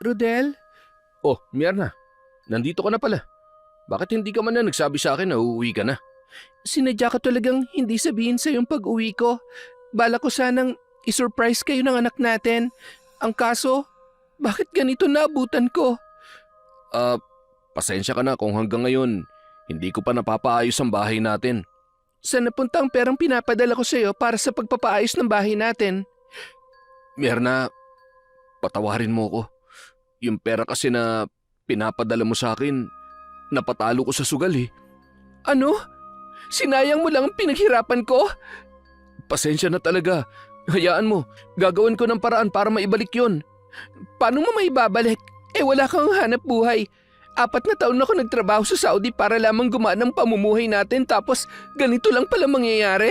Rodel? Oh, Myrna, nandito ka na pala. Bakit hindi ka man na nagsabi sa akin na uuwi ka na? Sinadya ko talagang hindi sabihin sa yung pag-uwi ko. Bala ko sanang isurprise kayo ng anak natin. Ang kaso, bakit ganito naabutan ko? Pasensya ka na kung hanggang ngayon hindi ko pa napapaayos ang bahay natin. Saan napunta ang perang pinapadala ko sa iyo para sa pagpapaayos ng bahay natin? Myrna, patawarin mo ko. Yung pera kasi na pinapadala mo sa akin, napatalo ko sa sugal eh. Ano? Sinayang mo lang ang pinaghirapan ko? Pasensya na talaga. Hayaan mo, gagawin ko ng paraan para maibalik yon. Paano mo maibabalik? Wala kang hanap buhay. 4 na taon ako nagtrabaho sa Saudi para lamang gumaan ang pamumuhay natin tapos ganito lang pala mangyayari?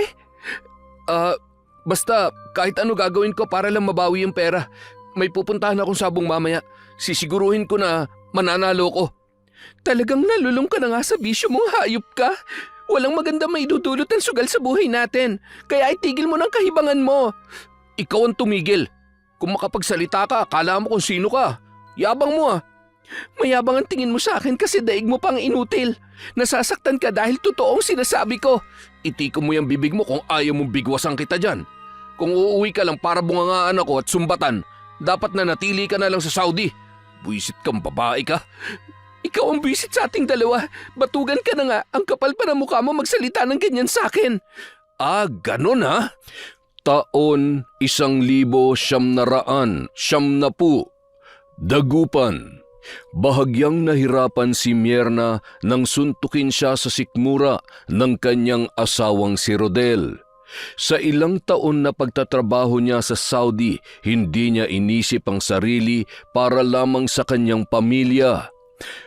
Basta kahit ano gagawin ko para lang mabawi yung pera. May pupuntahan akong sabong mamaya. Sisiguruhin ko na mananalo ko. Talagang nalulong ka na nga sa bisyo mong hayop ka. Walang maganda may dudulot ng sugal sa buhay natin. Kaya itigil mo ng kahibangan mo. Ikaw ang tumigil. Kung makapagsalita ka, akala mo kung sino ka. Yabang mo ah. Mayabang ang tingin mo sa akin kasi daig mo pang inutil. Nasasaktan ka dahil totoong sinasabi ko. Itikom mo yung bibig mo kung ayaw mong bigwasan kita dyan. Kung uuwi ka lang para bungangaan ako at sumbatan, dapat na natili ka na lang sa Saudi. Buisit kang babae ka. Ikaw ang bisit sa ating dalawa. Batugan ka na nga. Ang kapal pa ng mukha mo magsalita ng ganyan sa akin. Ganon ha? Taon 1990. Dagupan. Bahagyang nahirapan si Myrna nang suntukin siya sa sikmura ng kanyang asawang si Rodel. Sa ilang taon na pagtatrabaho niya sa Saudi, hindi niya inisip ang sarili para lamang sa kanyang pamilya.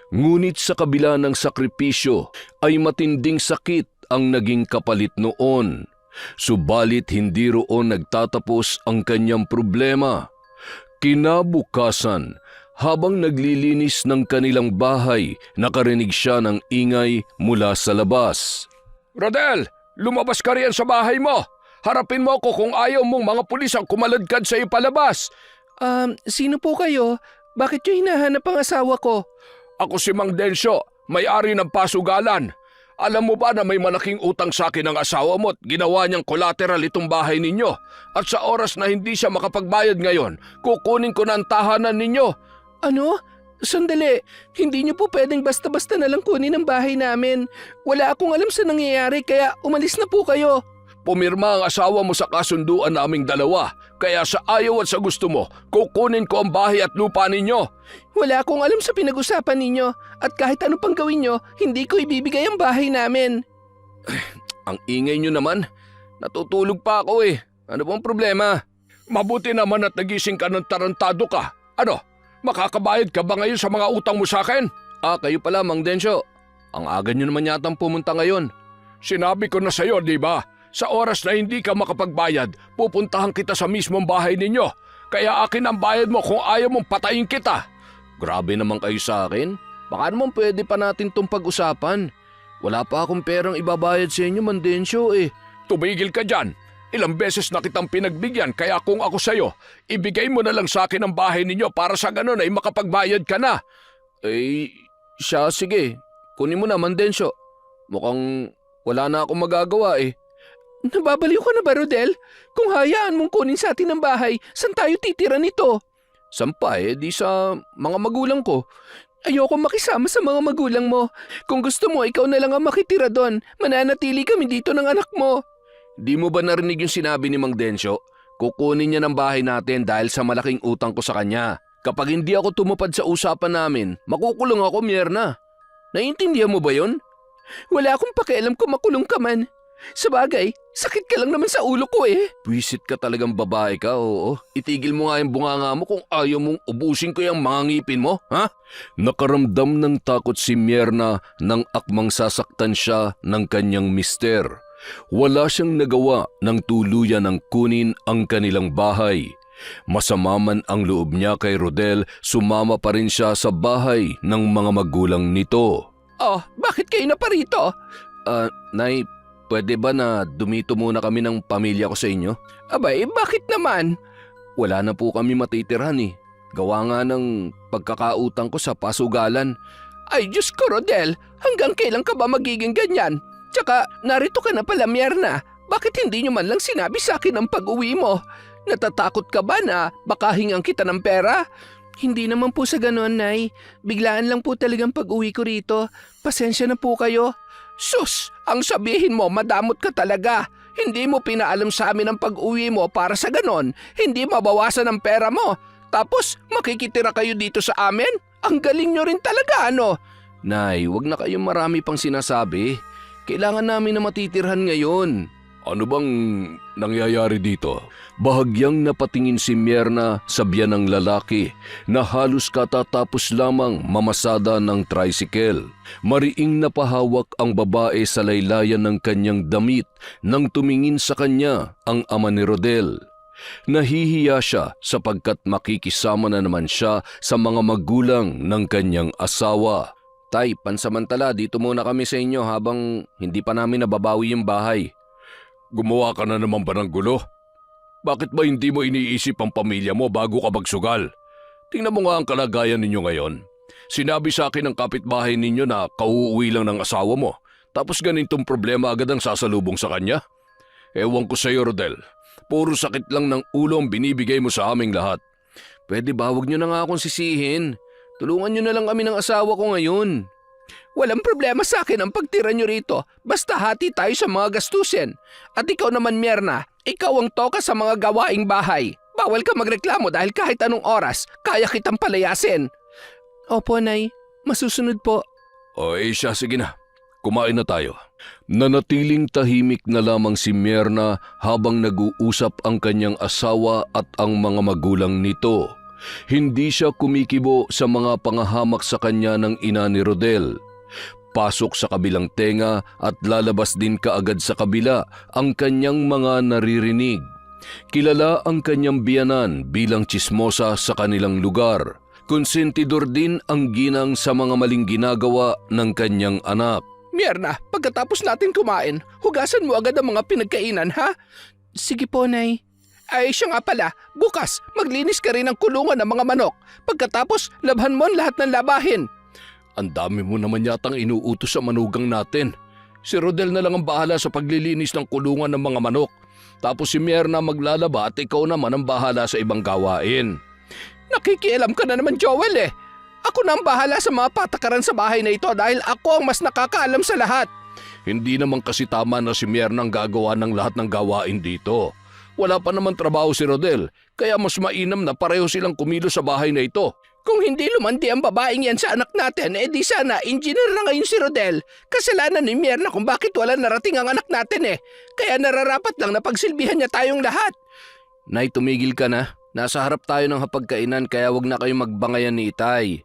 Ngunit sa kabila ng sakripisyo ay matinding sakit ang naging kapalit noon. Subalit hindi roon nagtatapos ang kanyang problema. Kinabukasan, habang naglilinis ng kanilang bahay, nakarinig siya ng ingay mula sa labas. Rodel, lumabas ka riyan sa bahay mo. Harapin mo ako kung ayaw mong mga pulis ang kumaladkad sa iyo palabas. Sino po kayo? Bakit yung hinahanap ang asawa ko? Ako si Mang Densyo, may-ari ng pasugalan. Alam mo ba na may malaking utang sa akin ang asawa mo at ginawa niyang collateral itong bahay ninyo? At sa oras na hindi siya makapagbayad ngayon, kukunin ko na ang tahanan ninyo. Ano? Sandali, hindi niyo po pwedeng basta-basta na lang kunin ang bahay namin. Wala akong alam sa nangyayari kaya umalis na po kayo. Pumirma ang asawa mo sa kasunduan naming dalawa, kaya sa ayaw at sa gusto mo, kukunin ko ang bahay at lupa ninyo. Wala akong alam sa pinag-usapan ninyo at kahit ano pang gawin nyo, hindi ko ibibigay ang bahay namin. Ang ingay nyo naman. Natutulog pa ako eh. Ano bang problema? Mabuti naman at nagising ka ng tarantado ka. Ano? Makakabayad ka ba ngayon sa mga utang mo sa akin? Kayo pala, Mang Densyo. Ang aga nyo naman yatang pumunta ngayon. Sinabi ko na sa'yo, di ba? Sa oras na hindi ka makapagbayad, pupuntahan kita sa mismong bahay ninyo. Kaya akin ang bayad mo kung ayaw mong patayin kita. Grabe naman kayo sa akin. Baka naman pwede pa natin tong pag-usapan. Wala pa akong perang ibabayad sa inyo, Mang Densyo eh. Tumigil ka dyan. Ilang beses na kitang pinagbigyan kaya kung ako sa'yo, ibigay mo na lang sa akin ang bahay ninyo para sa ganun ay makapagbayad ka na. Siya sige. Kunin mo na, Mang Densyo. Mukhang wala na akong magagawa eh. Nababaliw ka na ba, Rodel? Kung hayaan mong kunin sa atin ang bahay, saan tayo titira nito? Sampa di sa mga magulang ko. Ayoko makisama sa mga magulang mo. Kung gusto mo, ikaw na lang ang makitira doon. Mananatili kami dito ng anak mo. Di mo ba narinig yung sinabi ni Mang Densyo? Kukunin niya ng bahay natin dahil sa malaking utang ko sa kanya. Kapag hindi ako tumupad sa usapan namin, makukulong ako, Myrna. Naiintindihan mo ba yun? Wala akong pakialam kung makulong ka man. Sabagay, sakit ka lang naman sa ulo ko eh. Pwisit ka talagang babae ka, oo. Itigil mo nga yung bunganga mo kung ayaw mong ubusin ko yung mga ngipin mo, ha? Nakaramdam ng takot si Myrna nang akmang sasaktan siya ng kanyang mister. Wala siyang nagawa nang tuluyan ng kunin ang kanilang bahay. Masama man ang loob niya kay Rodel, sumama pa rin siya sa bahay ng mga magulang nito. Bakit kayo na pa rito? Nay, pwede ba na dumito muna kami ng pamilya ko sa inyo? Abay, bakit naman? Wala na po kami matitirhan eh. Gawa nga ng pagkakautang ko sa pasugalan. Ay Diyos ko, Rodel, hanggang kailan ka ba magiging ganyan? Tsaka narito ka na pala, Mierna. Bakit hindi nyo man lang sinabi sa akin ang pag-uwi mo? Natatakot ka ba na baka hingang kita ng pera? Hindi naman po sa ganon, Nay. Biglaan lang po talagang pag-uwi ko rito. Pasensya na po kayo. Sus! Ang sabihin mo, madamot ka talaga. Hindi mo pinaalam sa amin ang pag-uwi mo para sa ganon. Hindi mabawasan ang pera mo. Tapos, makikitira kayo dito sa amin? Ang galing nyo rin talaga, ano? Nay, wag na kayong marami pang sinasabi. Kailangan namin na matitirhan ngayon. Ano bang nangyayari dito? Bahagyang napatingin si Mierna sa biyan ng lalaki na halos katatapos lamang mamasada ng tricycle. Mariing napahawak ang babae sa laylayan ng kanyang damit nang tumingin sa kanya ang ama ni Rodel. Nahihiya siya sapagkat makikisama na naman siya sa mga magulang ng kanyang asawa. Tay, pansamantala dito muna kami sa inyo habang hindi pa namin nababawi yung bahay. Gumawa ka na naman ba ng gulo? Bakit ba hindi mo iniisip ang pamilya mo bago ka magsugal? Tingnan mo nga ang kalagayan ninyo ngayon. Sinabi sa akin ng kapitbahay ninyo na kauuwi lang ng asawa mo, tapos ganitong problema agad ang sasalubong sa kanya? Ewan ko sa iyo, Rodel. Puro sakit lang ng ulo ang binibigay mo sa aming lahat. Pwede ba wag nyo na nga akong sisihin? Tulungan nyo na lang kami ng asawa ko ngayon. Walang problema sa akin ang pagtira nyo rito. Basta hati tayo sa mga gastusin. At ikaw naman, Mierna, ikaw ang toka sa mga gawaing bahay. Bawal ka magreklamo dahil kahit anong oras, kaya kitang palayasin. Opo, Nay. Masusunod po. O siya, sige na. Kumain na tayo. Nanatiling tahimik na lamang si Mierna habang nag-uusap ang kanyang asawa at ang mga magulang nito. Hindi siya kumikibo sa mga pangahamak sa kanya ng ina ni Rodel. Pasok sa kabilang tenga at lalabas din kaagad sa kabila ang kanyang mga naririnig. Kilala ang kanyang biyanan bilang tsismosa sa kanilang lugar. Konsentidor din ang ginang sa mga maling ginagawa ng kanyang anak. Mierna, pagkatapos natin kumain, hugasan mo agad ang mga pinagkainan, ha? Sige po, Nay. Ay, siya nga pala, bukas maglinis ka rin ng kulungan ng mga manok. Pagkatapos, labhan mo ang lahat ng labahin. Ang dami mo naman yatang inuutos sa manugang natin. Si Rodel na lang ang bahala sa paglilinis ng kulungan ng mga manok. Tapos si Mierna maglalaba at ikaw naman ang bahala sa ibang gawain. Nakikialam ka na naman, Joel eh. Ako na ang bahala sa mga patakaran sa bahay na ito dahil ako ang mas nakakaalam sa lahat. Hindi naman kasi tama na si Mierna ang gagawa ng lahat ng gawain dito. Wala pa naman trabaho si Rodel, kaya mas mainam na pareho silang kumilos sa bahay na ito. Kung hindi lumandi ang babaeng yan sa anak natin, di sana engineer na ngayon si Rodel. Kasalanan ni Mierna kung bakit wala narating ang anak natin eh. Kaya nararapat lang na pagsilbihan niya tayong lahat. Nay, tumigil ka na. Nasa harap tayo ng hapagkainan kaya wag na kayong magbangayan ni Itay.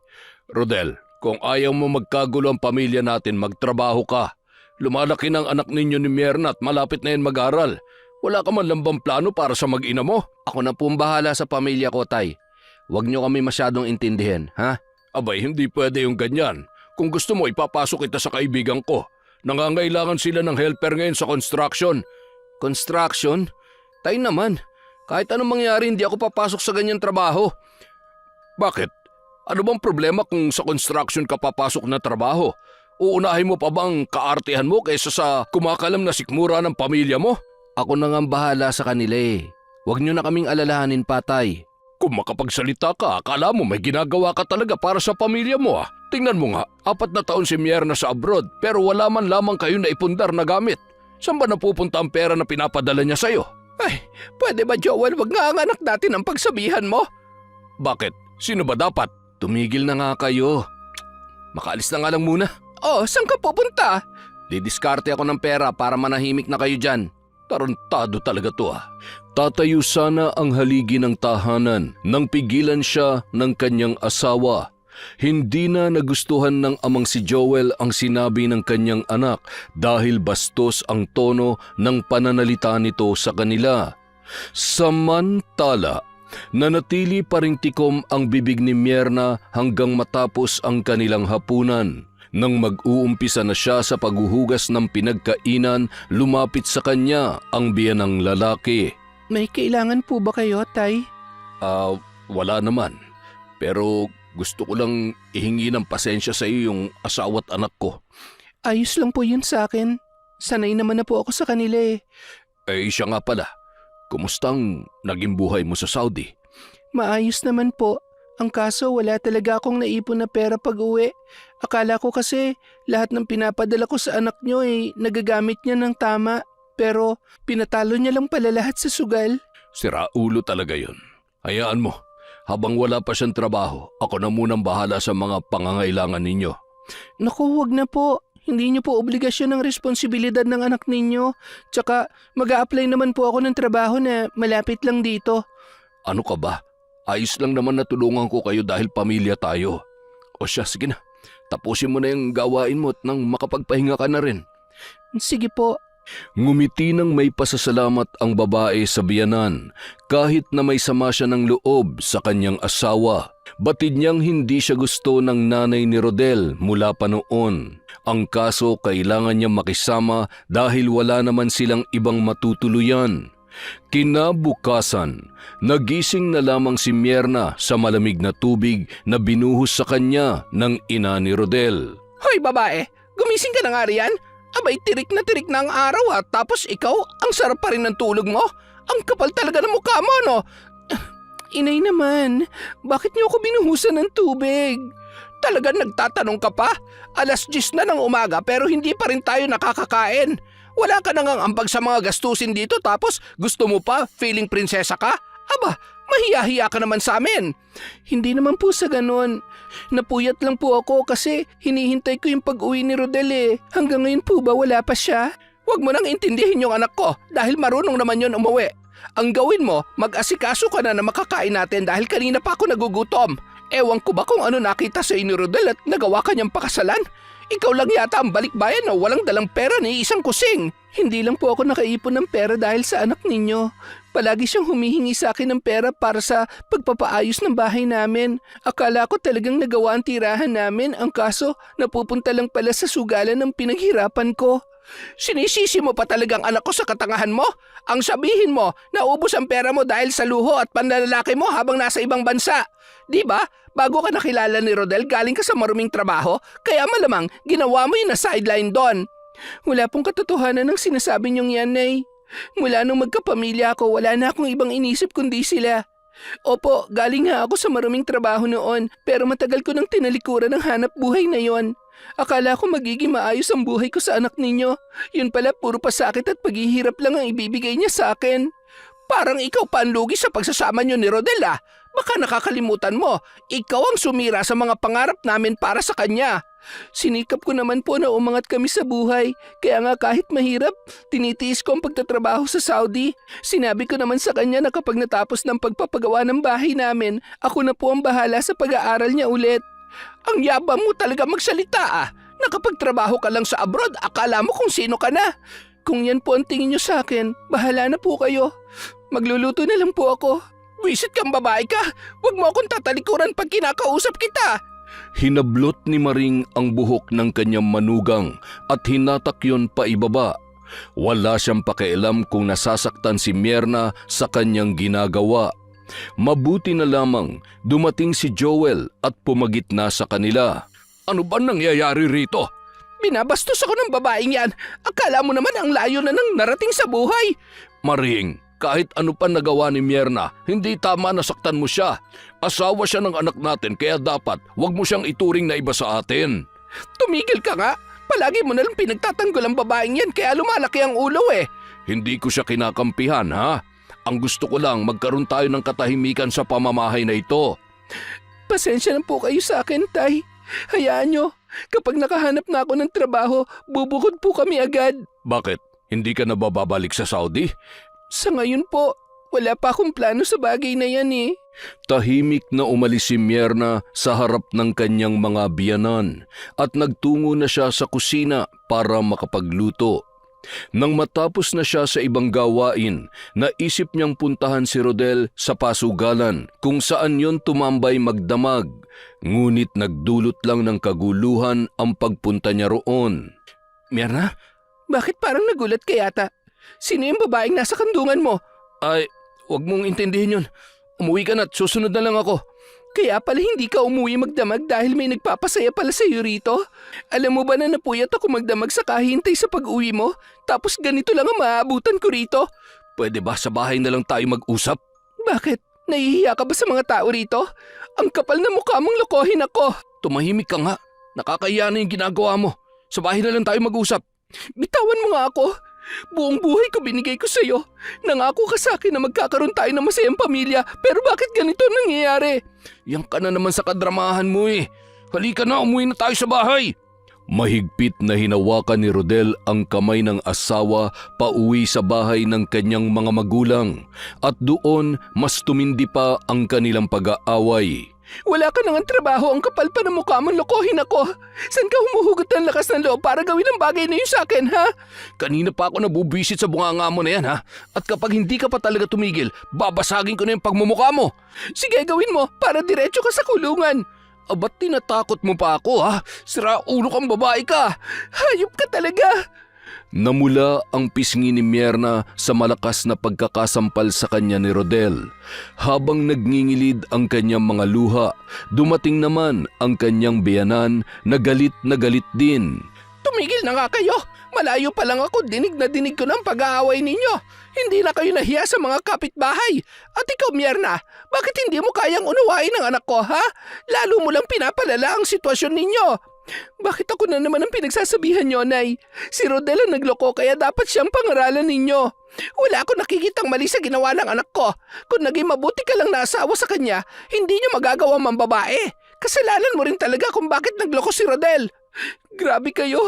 Rodel, kung ayaw mo magkagulo ang pamilya natin, magtrabaho ka. Lumalaki ng anak ninyo ni Mierna at malapit na yan mag-aral. Wala ka man lambang plano para sa mag-ina mo? Ako na pong bahala sa pamilya ko, Tay. Huwag niyo kami masyadong intindihin, ha? Abay, hindi pwede yung ganyan. Kung gusto mo, ipapasok kita sa kaibigan ko. Nangangailangan sila ng helper ngayon sa construction. Construction? Tay naman, kahit anong mangyari hindi ako papasok sa ganyang trabaho. Bakit? Ano bang problema kung sa construction ka papasok na trabaho? Uunahin mo pa bang kaartehan mo kaysa sa kumakalam na sikmura ng pamilya mo? Ako na nga bahala sa kanila eh. Huwag niyo na kaming alalahanin pa, Tay. Kung makapagsalita ka, akala mo may ginagawa ka talaga para sa pamilya mo ah. Tingnan mo nga, 4 na taon si Mierna sa abroad pero wala man lamang kayo na ipundar na gamit. Saan ba napupunta ang pera na pinapadala niya sa'yo? Ay, pwede ba Joel, wag nga ang anak natin ang pagsabihan mo? Bakit? Sino ba dapat? Tumigil na nga kayo. Makaalis na nga lang muna. Oh, saan ka pupunta? Didiskarte ako ng pera para manahimik na kayo dyan. Tarantado talaga to ah. Tatayo sana ang haligi ng tahanan nang pigilan siya ng kanyang asawa. Hindi na nagustuhan ng amang si Joel ang sinabi ng kanyang anak dahil bastos ang tono ng pananalita nito sa kanila. Samantala, nanatili pa ring tikom ang bibig ni Mierna hanggang matapos ang kanilang hapunan. Nang mag-uumpisa na siya sa paghuhugas ng pinagkainan, lumapit sa kanya ang biyanang lalaki. May kailangan po ba kayo, Tay? Wala naman. Pero gusto ko lang ihingi ng pasensya sa iyo yung asawa at anak ko. Ayos lang po yun sa akin. Sanay naman na po ako sa kanila eh. Eh siya nga pala, kumusta ang naging buhay mo sa Saudi? Maayos naman po. Ang kaso wala talaga akong naipon na pera pag uwi. Akala ko kasi lahat ng pinapadala ko sa anak nyo nagagamit niya ng tama. Pero pinatalo niya lang pala lahat sa sugal. Sira ulo talaga yun. Hayaan mo, habang wala pa siyang trabaho, ako na munang bahala sa mga pangangailangan ninyo. Naku, wag na po. Hindi niyo po obligasyon ng responsibilidad ng anak ninyo. Tsaka mag-a-apply naman po ako ng trabaho na malapit lang dito. Ano ka ba? Ayos lang naman na tulungan ko kayo dahil pamilya tayo. O siya, sige na. Tapusin mo na yung gawain mo at nang makapagpahinga ka na rin. Sige po. Ngumiti ng may pasasalamat ang babae sa biyanan kahit na may sama siya ng loob sa kanyang asawa. Batid niyang hindi siya gusto ng nanay ni Rodel mula pa noon. Ang kaso kailangan niya makisama dahil wala naman silang ibang matutuluyan. Kinabukasan, nagising na lamang si Mierna sa malamig na tubig na binuhos sa kanya ng ina ni Rodel. Hoy babae, gumising ka na nga riyan? Abay tirik na ang araw tapos ikaw, ang sarap pa rin ng tulog mo. Ang kapal talaga ng mukha mo, no? Inay naman, bakit niyo ako binuhusan ng tubig? Talagang nagtatanong ka pa? 10:00 na ng umaga pero hindi pa rin tayo nakakakain. Wala ka nang ambag sa mga gastusin dito tapos gusto mo pa feeling prinsesa ka? Aba, mahiya-hiya ka naman sa amin. Hindi naman po sa ganon. Napuyat lang po ako kasi hinihintay ko yung pag-uwi ni Rodel eh. Hanggang ngayon po ba wala pa siya? Huwag mo nang intindihin yung anak ko dahil marunong naman yon umuwi. Ang gawin mo, mag-asikaso ka na makakain natin dahil kanina pa ako nagugutom. Ewan ko ba kung ano nakita sa ni Rodel at nagawa kanyang pakasalan? Ikaw lang yata ang balikbayan na walang dalang pera ni isang kusing. Hindi lang po ako nakaipon ng pera dahil sa anak ninyo. Palagi siyang humihingi sa akin ng pera para sa pagpapaayos ng bahay namin. Akala ko talagang nagawa ang tirahan namin, ang kaso napupunta lang pala sa sugalan ng pinaghirapan ko. Sinisisi mo pa talagang anak ko sa katangahan mo? Ang sabihin mo, naubos ang pera mo dahil sa luho at panlalaki mo habang nasa ibang bansa. Di ba? Bago ka nakilala ni Rodel, galing ka sa maruming trabaho, kaya malamang ginawa mo yung na-sideline doon. Wala pong katotohanan ng sinasabi niyong yan, Nay. Mula nung magkapamilya ako, wala na akong ibang inisip kundi sila. Opo, galing nga ako sa maruming trabaho noon, pero matagal ko nang tinalikuran ng hanap buhay na yon. Akala ko magiging maayos ang buhay ko sa anak ninyo. Yun pala, puro pasakit at paghihirap lang ang ibibigay niya sa akin. Parang ikaw pa ang lugi sa pagsasama niyo ni Rodel ah. Baka nakakalimutan mo, ikaw ang sumira sa mga pangarap namin para sa kanya. Sinikap ko naman po na umangat kami sa buhay, kaya nga kahit mahirap, tinitiis ko ang pagtatrabaho sa Saudi. Sinabi ko naman sa kanya na kapag natapos ng pagpapagawa ng bahay namin, ako na po ang bahala sa pag-aaral niya ulit. Ang yabang mo talaga magsalita ah. Nakapagtrabaho ka lang sa abroad, akala mo kung sino ka na. Kung yan po ang tingin niyo sa akin, bahala na po kayo. Magluluto na lang po ako. Wisit kang babae ka, huwag mo akong tatalikuran pag kinakausap kita. Hinablot ni Maring ang buhok ng kanyang manugang at hinatak yon pa ibaba. Wala siyang pakialam kung nasasaktan si Mierna sa kanyang ginagawa. Mabuti na lamang dumating si Joel at pumagitna sa kanila. Ano ba nangyayari rito? Binabastos ako ng babaeng yan. Akala mo naman ang layo na nang narating sa buhay. Maring, kahit ano pa nagawa ni Mierna, hindi tama na saktan mo siya. Asawa siya ng anak natin kaya dapat wag mo siyang ituring na iba sa atin. Tumigil ka nga. Palagi mo nalang pinagtatanggol ang babaeng yan kaya lumalaki ang ulo eh. Hindi ko siya kinakampihan ha. Ang gusto ko lang magkaroon tayo ng katahimikan sa pamamahay na ito. Pasensya na po kayo sa akin, Tay. Hayaan nyo, kapag nakahanap na ako ng trabaho, bubukod po kami agad. Bakit? Hindi ka na bababalik sa Saudi? Sa ngayon po, wala pa akong plano sa bagay na yan eh. Tahimik na umalis si Mierna sa harap ng kanyang mga biyanan at nagtungo na siya sa kusina para makapagluto. Nang matapos na siya sa ibang gawain, naisip niyang puntahan si Rodel sa pasugalan kung saan yon tumambay magdamag. Ngunit nagdulot lang ng kaguluhan ang pagpunta niya roon. Mierna, bakit parang nagulat ka yata? Sino yung babaeng nasa kandungan mo? Ay, wag mong intindihin yun. Umuwi ka na at susunod na lang ako. Kaya pala hindi ka umuwi magdamag dahil may nagpapasaya pala sa iyo rito? Alam mo ba na napuyat ako magdamag sa kahintay sa pag-uwi mo? Tapos ganito lang ang maaabutan ko rito? Pwede ba sa bahay na lang tayo mag-usap? Bakit? Nahihiya ka ba sa mga tao rito? Ang kapal na mukha mong lokohin ako. Tumahimik ka nga. Nakakahiya na yung ginagawa mo. Sa bahay na lang tayo mag-usap. Bitawan mo nga ako. Buong buhay ko binigay ko sa'yo. Nangako ka sa akin na magkakaroon tayo ng masayang pamilya, pero bakit ganito nangyayari? Yan ka na naman sa kadramahan mo eh. Halika na, umuwi na tayo sa bahay. Mahigpit na hinawakan ni Rodel ang kamay ng asawa pauwi sa bahay ng kanyang mga magulang at doon mas tumindi pa ang kanilang pag-aaway. Wala ka nang trabaho, ang kapal pa ng mukha mong lokohin ako. Saan ka humuhugot ng lakas ng loob para gawin ang bagay na yun sa akin, ha? Kanina pa ako nabubwisit sa bunganga mo na yan ha. At kapag hindi ka pa talaga tumigil, babasagin ko na yung pagmumukha mo. Sige, gawin mo para diretso ka sa kulungan. Ba't tinatakot mo pa ako ha? Sira ulo kang babae ka. Hayop ka talaga. Namula ang pisngi ni Mierna sa malakas na pagkakasampal sa kanya ni Rodel. Habang nagngingilid ang kanyang mga luha, dumating naman ang kanyang biyanan na galit din. Tumigil na nga kayo. Malayo pa lang ako, dinig na dinig ko ng pag-aaway ninyo. Hindi na kayo nahiya sa mga kapitbahay. At ikaw, Mierna, bakit hindi mo kayang unawain ang anak ko, ha? Lalo mo lang pinapalala ang sitwasyon ninyo. Bakit ako na naman ang pinagsasabihan nyo, Nay? Si Rodel ang nagloko kaya dapat siyang pangaralan ninyo. Wala akong nakikitang mali sa ginawa ng anak ko. Kung naging mabuti ka lang na asawa sa kanya, hindi niyo magagawa mang babae. Kasalanan mo rin talaga kung bakit nagloko si Rodel. Grabe kayo.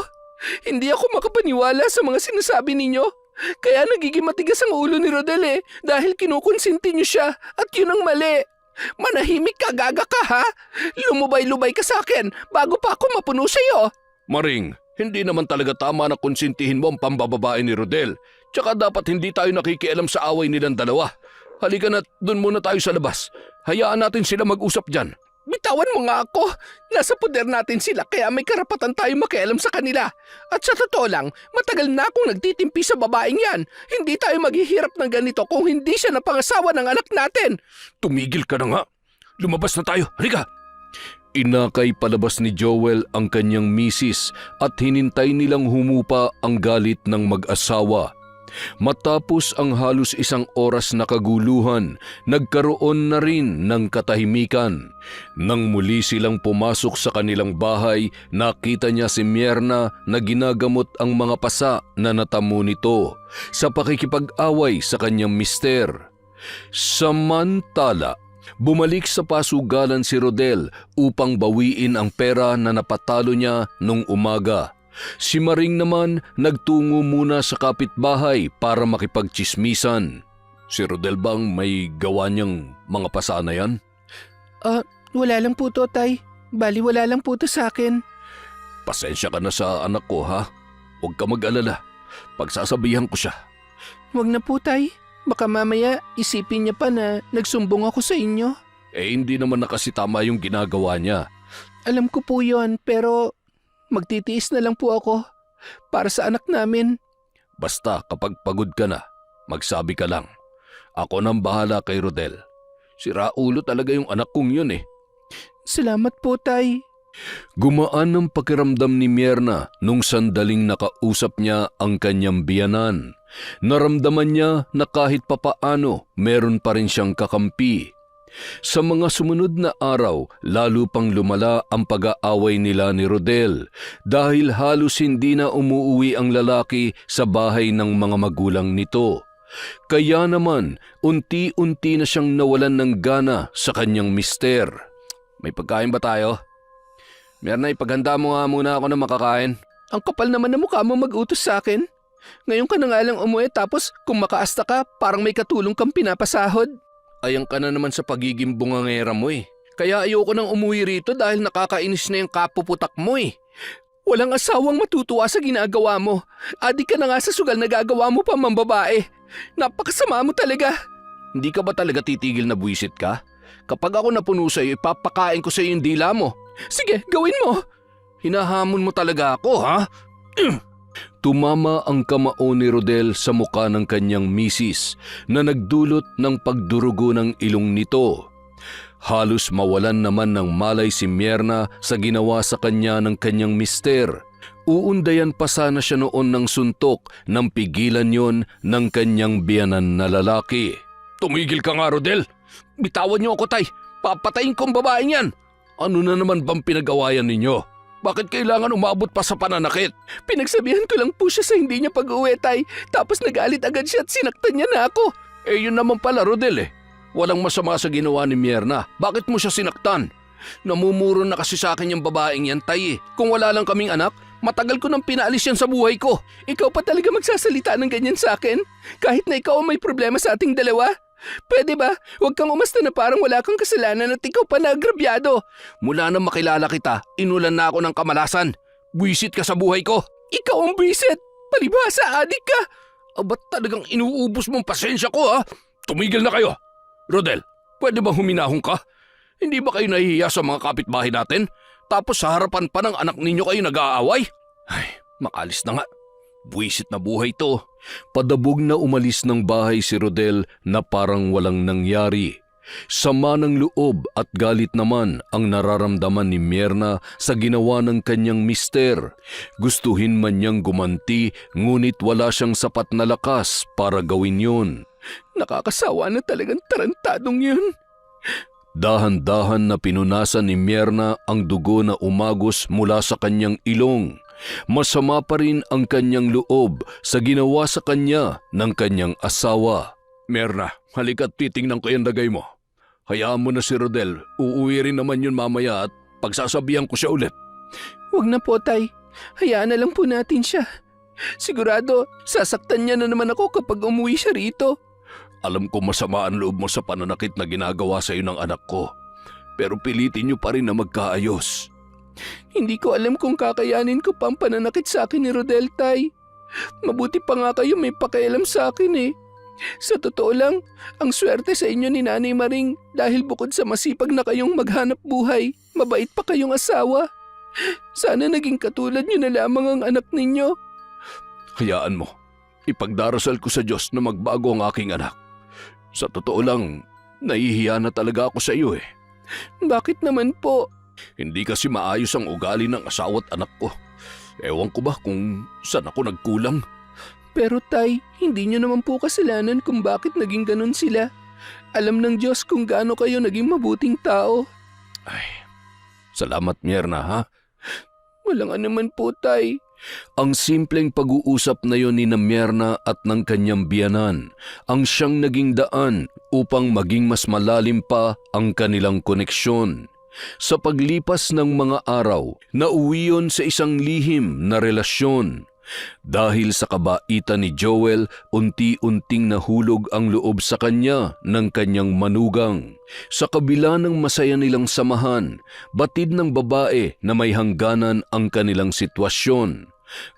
Hindi ako makapaniwala sa mga sinasabi ninyo. Kaya nagiging matigas ang ulo ni Rodel dahil kinukonsinti niyo siya at yun ang mali. Manahimik ka, gaga ka ha? Lumubay-lubay ka sa akin bago pa ako mapuno sa'yo. Maring, hindi naman talaga tama na konsintihin mo ang pambababae ni Rodel. Tsaka dapat hindi tayo nakikialam sa away nilang dalawa. Halika na, dun muna tayo sa labas. Hayaan natin sila mag-usap dyan. Bitawan mo nga ako. Nasa poder natin sila kaya may karapatan tayo makialam sa kanila. At sa totoo lang, matagal na akong nagtitimpi sa babaeng yan. Hindi tayo maghihirap ng ganito kung hindi siya napangasawa ng anak natin. Tumigil ka na nga. Lumabas na tayo. Halika. Inakay palabas ni Joel ang kanyang misis at hinintay nilang humupa ang galit ng mag-asawa. Matapos ang halos isang oras na kaguluhan, nagkaroon na rin ng katahimikan. Nang muli silang pumasok sa kanilang bahay, nakita niya si Mierna na ginagamot ang mga pasa na natamo nito sa pakikipag-away sa kanyang mister. Samantala, bumalik sa pasugalan si Rodel upang bawiin ang pera na napatalo niya nung umaga. Si Maring naman nagtungo muna sa kapitbahay para makipagtsismisan. Si Rodel bang may gawa niyang mga pasa na yan? Wala lang po to, Tay. Bali wala lang po to sa akin. Pasensya ka na sa anak ko ha. Huwag ka mag-alala. Pagsasabihan ko siya. Wag na po, Tay. Baka mamaya isipin niya pa na nagsumbong ako sa inyo. Hindi naman na kasi tama yung ginagawa niya. Alam ko po yon, pero magtitiis na lang po ako para sa anak namin. Basta kapag pagod ka na, magsabi ka lang. Ako nang bahala kay Rodel. Sira ulo talaga yung anak kong yun eh. Salamat po, Tay. Gumaan ang pakiramdam ni Mierna nung sandaling nakausap niya ang kanyang biyanan. Naramdaman niya na kahit papaano meron pa rin siyang kakampi. Sa mga sumunod na araw, lalo pang lumala ang pag-aaway nila ni Rodel dahil halos hindi na umuuwi ang lalaki sa bahay ng mga magulang nito. Kaya naman, unti-unti na siyang nawalan ng gana sa kanyang mister. May pagkain ba tayo? Mierna, ipaghanda mo nga muna ako ng makakain. Ang kapal naman na mukha mo mag-utos sa akin. Ngayon ka na nga lang umuwi tapos kung makaasta ka, parang may katulong kang pinapasahod. Ayan ka na naman sa pagiging bungangera mo eh. Kaya ayoko nang umuwi rito dahil nakakainis na yung kapuputak mo eh. Walang asawang matutuwa sa ginagawa mo. Adik ka na nga sa sugal na gagawa mo pa mambabae. Napakasama mo talaga. Hindi ka ba talaga titigil na buwisit ka? Kapag ako napuno sa'yo, ipapakain ko sa'yo yung dila mo. Sige, gawin mo. Hinahamon mo talaga ako, ha? Tumama ang kamao ni Rodel sa muka ng kanyang misis na nagdulot ng pagdurugo ng ilong nito. Halos mawalan naman ng malay si Mierna sa ginawa sa kanya ng kanyang mister. Uundayan pa sana siya noon ng suntok nang pigilan yon ng kanyang biyanan na lalaki. Tumigil ka nga, Rodel. Bitawan niyo ako, tay. Papatayin ko ang babaeng yan. Ano na naman bang pinagawayan ninyo? Bakit kailangan umabot pa sa pananakit? Pinagsabihan ko lang po siya sa hindi niya pag-uwi, Tay. Tapos nagalit agad siya at sinaktan niya na ako. Eh yun naman pala, Rodel eh. Walang masama sa ginawa ni Mierna. Bakit mo siya sinaktan? Namumuro na kasi sa akin yung babaeng yan, tay eh. Kung wala lang kaming anak, matagal ko nang pinaalis yan sa buhay ko. Ikaw pa talaga magsasalita ng ganyan sa akin? Kahit na ikaw ang may problema sa ating dalawa? Pwede ba? Huwag kang umasta na parang wala kang kasalanan at ikaw pa naagrabyado. Mula nang makilala kita, inulan na ako ng kamalasan. Buwisit ka sa buhay ko. Ikaw ang bisit! Palibhasa, adik ka! Ba't talagang inuubos mong pasensya ko ha? Tumigil na kayo. Rodel, pwede bang huminahon ka? Hindi ba kayo nahihiya sa mga kapitbahay natin? Tapos sa harapan pa ng anak ninyo kayo nag-aaway? Ay, makalis na nga. Buwisit na buhay to. Padabog na umalis ng bahay si Rodel na parang walang nangyari. Sama ng loob at galit naman ang nararamdaman ni Mierna sa ginawa ng kanyang mister. Gustuhin man niyang gumanti, ngunit wala siyang sapat na lakas para gawin yun. Nakakasawa na talagang tarantadong yun. Dahan-dahan na pinunasan ni Mierna ang dugo na umagos mula sa kanyang ilong. Masama pa rin ang kanyang loob sa ginawa sa kanya ng kanyang asawa. Mierna, halika't titingnan ko yung lagay mo. Hayaan mo na si Rodel. Uuwi rin naman yun mamaya at pagsasabihan ko siya ulit. Huwag na po, Tay. Hayaan na lang po natin siya. Sigurado, sasaktan niya na naman ako kapag umuwi siya rito. Alam ko masama ang loob mo sa pananakit na ginagawa sa iyo ng anak ko. Pero pilitin niyo pa rin na magkaayos. Hindi ko alam kung kakayanin ko pang pananakit sa akin ni Rodel, Tay. Mabuti pa nga kayo may pakialam sa akin eh. Sa totoo lang, ang swerte sa inyo ni Nanay Maring dahil bukod sa masipag na kayong maghanap buhay, mabait pa kayong asawa. Sana naging katulad niyo na lamang ang anak ninyo. Hayaan mo. Ipagdarasal ko sa Diyos na magbago ang aking anak. Sa totoo lang, nahihiya na talaga ako sa iyo eh. Bakit naman po? Hindi kasi maayos ang ugali ng asawa at anak ko. Ewan ko ba kung saan ako nagkulang? Pero Tay, hindi niyo naman po kasalanan kung bakit naging ganun sila. Alam ng Diyos kung gaano kayo naging mabuting tao. Ay, salamat Mierna ha. Walang anuman po, Tay. Ang simpleng pag-uusap na yon ni Mierna at ng kanyang biyanan ang siyang naging daan upang maging mas malalim pa ang kanilang koneksyon. Sa paglipas ng mga araw, nauwi yon sa isang lihim na relasyon. Dahil sa kabaitan ni Joel, unti-unting nahulog ang loob sa kanya ng kanyang manugang. Sa kabila ng masaya nilang samahan, batid ng babae na may hangganan ang kanilang sitwasyon.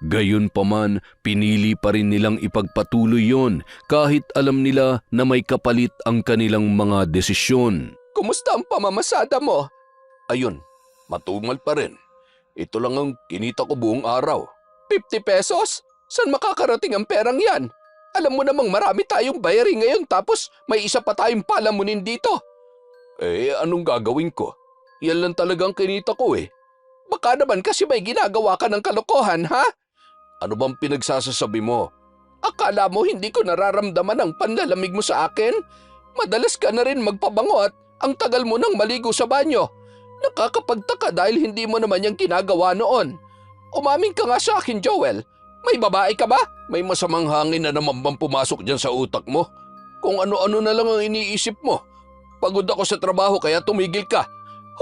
Gayunpaman, pinili pa rin nilang ipagpatuloy yon kahit alam nila na may kapalit ang kanilang mga desisyon. Kumusta ang pamamasada mo? Ayun, matumal pa rin. Ito lang ang kinita ko buong araw. 50 pesos? Saan makakarating ang perang yan? Alam mo namang marami tayong bayarin ngayon tapos may isa pa tayong palamunin dito. Eh, anong gagawin ko? Yan lang talagang kinita ko eh. Baka naman kasi may ginagawa ka ng kalokohan, ha? Ano bang pinagsasasabi mo? Akala mo hindi ko nararamdaman ang panlalamig mo sa akin? Madalas ka na rin magpabango at ang tagal mo nang maligo sa banyo. Nakakapagtaka dahil hindi mo naman yung ginagawa noon. Umamin ka nga sa akin, Joel. May babae ka ba? May masamang hangin na naman bang pumasok dyan sa utak mo? Kung ano-ano na lang ang iniisip mo. Pagod ako sa trabaho kaya tumigil ka.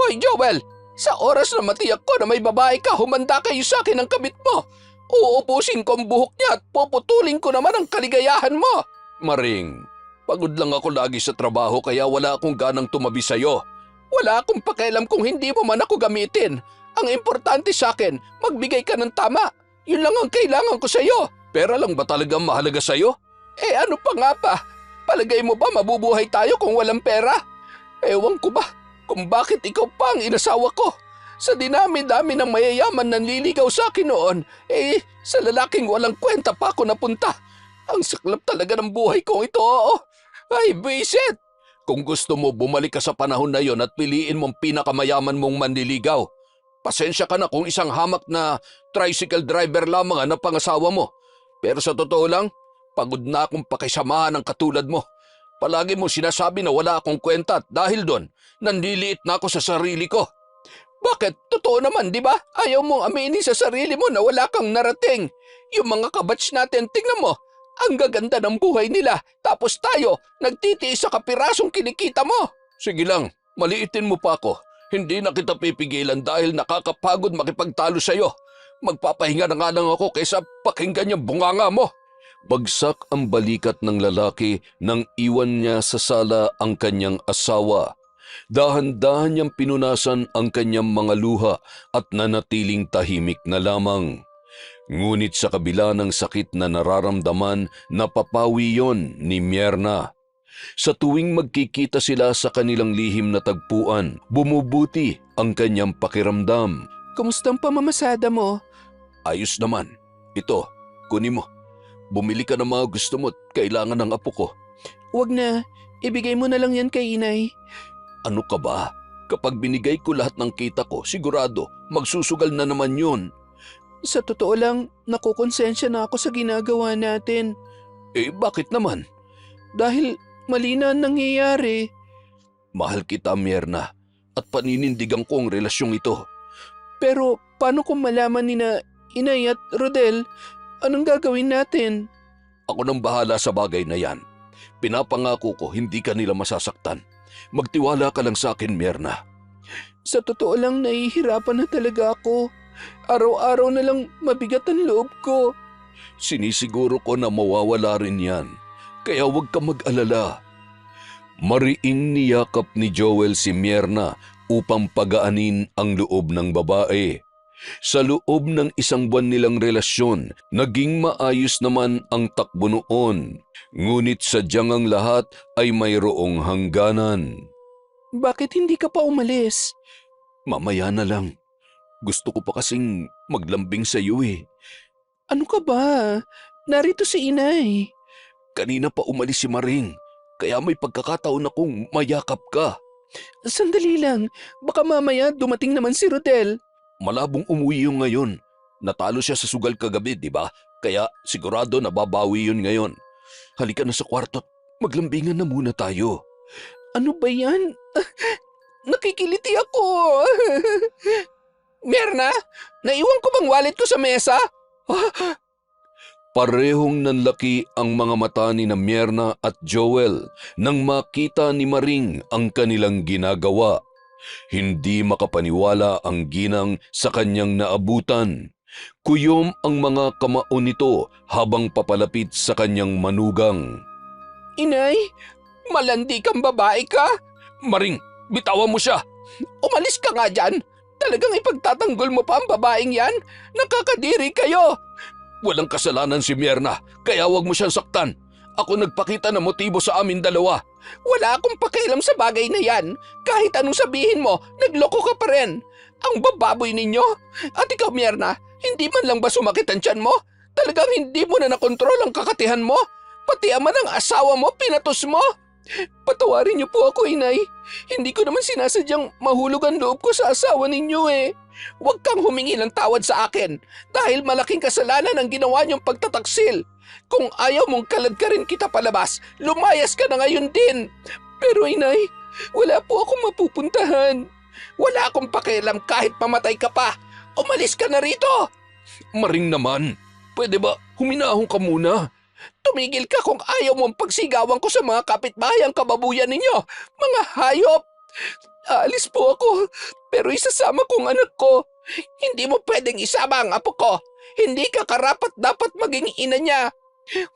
Hoy, Joel! Sa oras na matiyak ko na may babae ka, humanda kayo sa akin ang kabit mo. Uupusin ko ang buhok niya at puputulin ko naman ang kaligayahan mo. Maring, pagod lang ako lagi sa trabaho kaya wala akong ganang tumabi sa'yo. Wala akong pakialam kung hindi mo man ako gamitin. Ang importante sa akin, magbigay ka ng tama. Yun lang ang kailangan ko sa'yo. Pera lang ba talagang mahalaga sa'yo? Eh ano pa nga pa? Palagay mo ba mabubuhay tayo kung walang pera? Ewan ko ba kung bakit ikaw pa ang inasawa ko. Sa dinami-dami ng mayayaman na nililigaw sa akin noon, sa lalaking walang kwenta pa ako napunta. Ang saklap talaga ng buhay ko ito, oo. Ay, bisit! Kung gusto mo, bumalik ka sa panahon na yon at piliin mong pinakamayaman mong manliligaw. Pasensya ka na kung isang hamak na tricycle driver lamang ang pangasawa mo. Pero sa totoo lang, pagod na akong pakisamahan ng katulad mo. Palagi mo sinasabi na wala akong kwenta at dahil doon, nanliliit na ako sa sarili ko. Bakit? Totoo naman, di ba? Ayaw mong aminin sa sarili mo na wala kang narating. Yung mga kabatch natin, tingnan mo. Ang gaganda ng buhay nila. Tapos tayo, nagtitiis sa kapirasong kinikita mo. Sige lang, maliitin mo pa ako. Hindi na kita pipigilan dahil nakakapagod makipagtalo sa'yo. Magpapahinga na nga lang ako kaysa pakinggan yung bunganga mo. Bagsak ang balikat ng lalaki nang iwan niya sa sala ang kanyang asawa. Dahan-dahan niyang pinunasan ang kanyang mga luha at nanatiling tahimik na lamang. Ngunit sa kabila ng sakit na nararamdaman, napapawi yon ni Mierna. Sa tuwing magkikita sila sa kanilang lihim na tagpuan, bumubuti ang kanyang pakiramdam. Kumusta ang pamamasada mo? Ayos naman. Ito, kunin mo. Bumili ka ng mga gusto mo at kailangan ng apo ko. Wag na, ibigay mo na lang yan kay inay. Ano ka ba? Kapag binigay ko lahat ng kita ko, sigurado, magsusugal na naman yun. Sa totoo lang, nakukonsensya na ako sa ginagawa natin. Eh, bakit naman? Dahil mali na ang nangyayari. Mahal kita, Mierna, at paninindigan ko ang relasyong ito. Pero paano kung malaman ni na inay at Rodel, anong gagawin natin? Ako nang bahala sa bagay na yan. Pinapangako ko hindi ka nila masasaktan. Magtiwala ka lang sa akin, Mierna. Sa totoo lang, nahihirapan na talaga ako. Araw-araw na lang mabigat ang loob ko. Sinisiguro ko na mawawala rin yan. Kaya huwag ka mag-alala. Mariing niyakap ni Joel si Mierna upang pagaanin ang loob ng babae. Sa loob ng isang buwan nilang relasyon, naging maayos naman ang takbo noon. Ngunit sadyang ang lahat ay mayroong hangganan. Bakit hindi ka pa umalis? Mamaya na lang. Gusto ko pa kasing maglambing sa iyo eh. Ano ka ba? Narito si inay. Kanina pa umalis si Maring, kaya may pagkakataon akong mayakap ka. Sandali lang, baka mamaya dumating naman si Rodel. Malabong umuwi yung ngayon. Natalo siya sa sugal kagabi, di ba? Kaya sigurado nababawi yun ngayon. Halika na sa kwarto at maglambingan na muna tayo. Ano ba yan? Nakikiliti ako. Mierna, naiwan ko bang wallet ko sa mesa? Parehong nanlaki ang mga mata ni na Mierna at Joel nang makita ni Maring ang kanilang ginagawa. Hindi makapaniwala ang ginang sa kanyang naabutan. Kuyom ang mga kamao nito habang papalapit sa kanyang manugang. Inay, malandi kang babae ka? Maring, bitawan mo siya. Umalis ka nga dyan. Talagang ipagtatanggol mo pa ang babaeng yan? Nakakadiri kayo. Walang kasalanan si Mierna, kaya wag mo siyang saktan. Ako nagpakita ng motibo sa amin dalawa. Wala akong pakialam sa bagay na yan. Kahit anong sabihin mo, nagloko ka pa rin. Ang bababoy ninyo. At ikaw, Mierna, hindi man lang ba sumakit ang tiyan mo? Talagang hindi mo na nakontrol ang kakatihan mo? Pati ama ng asawa mo, pinatos mo? Patawarin niyo po ako, inay. Hindi ko naman sinasadyang mahulog ang loob ko sa asawa ninyo eh. Huwag kang humingi ng tawad sa akin dahil malaking kasalanan ang ginawa niyong pagtataksil. Kung ayaw mong kalad ka rin kita palabas, lumayas ka na ngayon din. Pero inay, wala po akong mapupuntahan. Wala akong pakialam kahit mamatay ka pa. Umalis ka na rito. Maring naman, pwede ba huminahon ka muna? Tumigil ka kung ayaw mong pagsigawan ko sa mga kapitbahay ang kababuyan ninyo. Mga hayop! Aalis po ako, pero isasama kong anak ko. Hindi mo pwedeng isama ang apo ko. Hindi ka karapat dapat maging ina niya.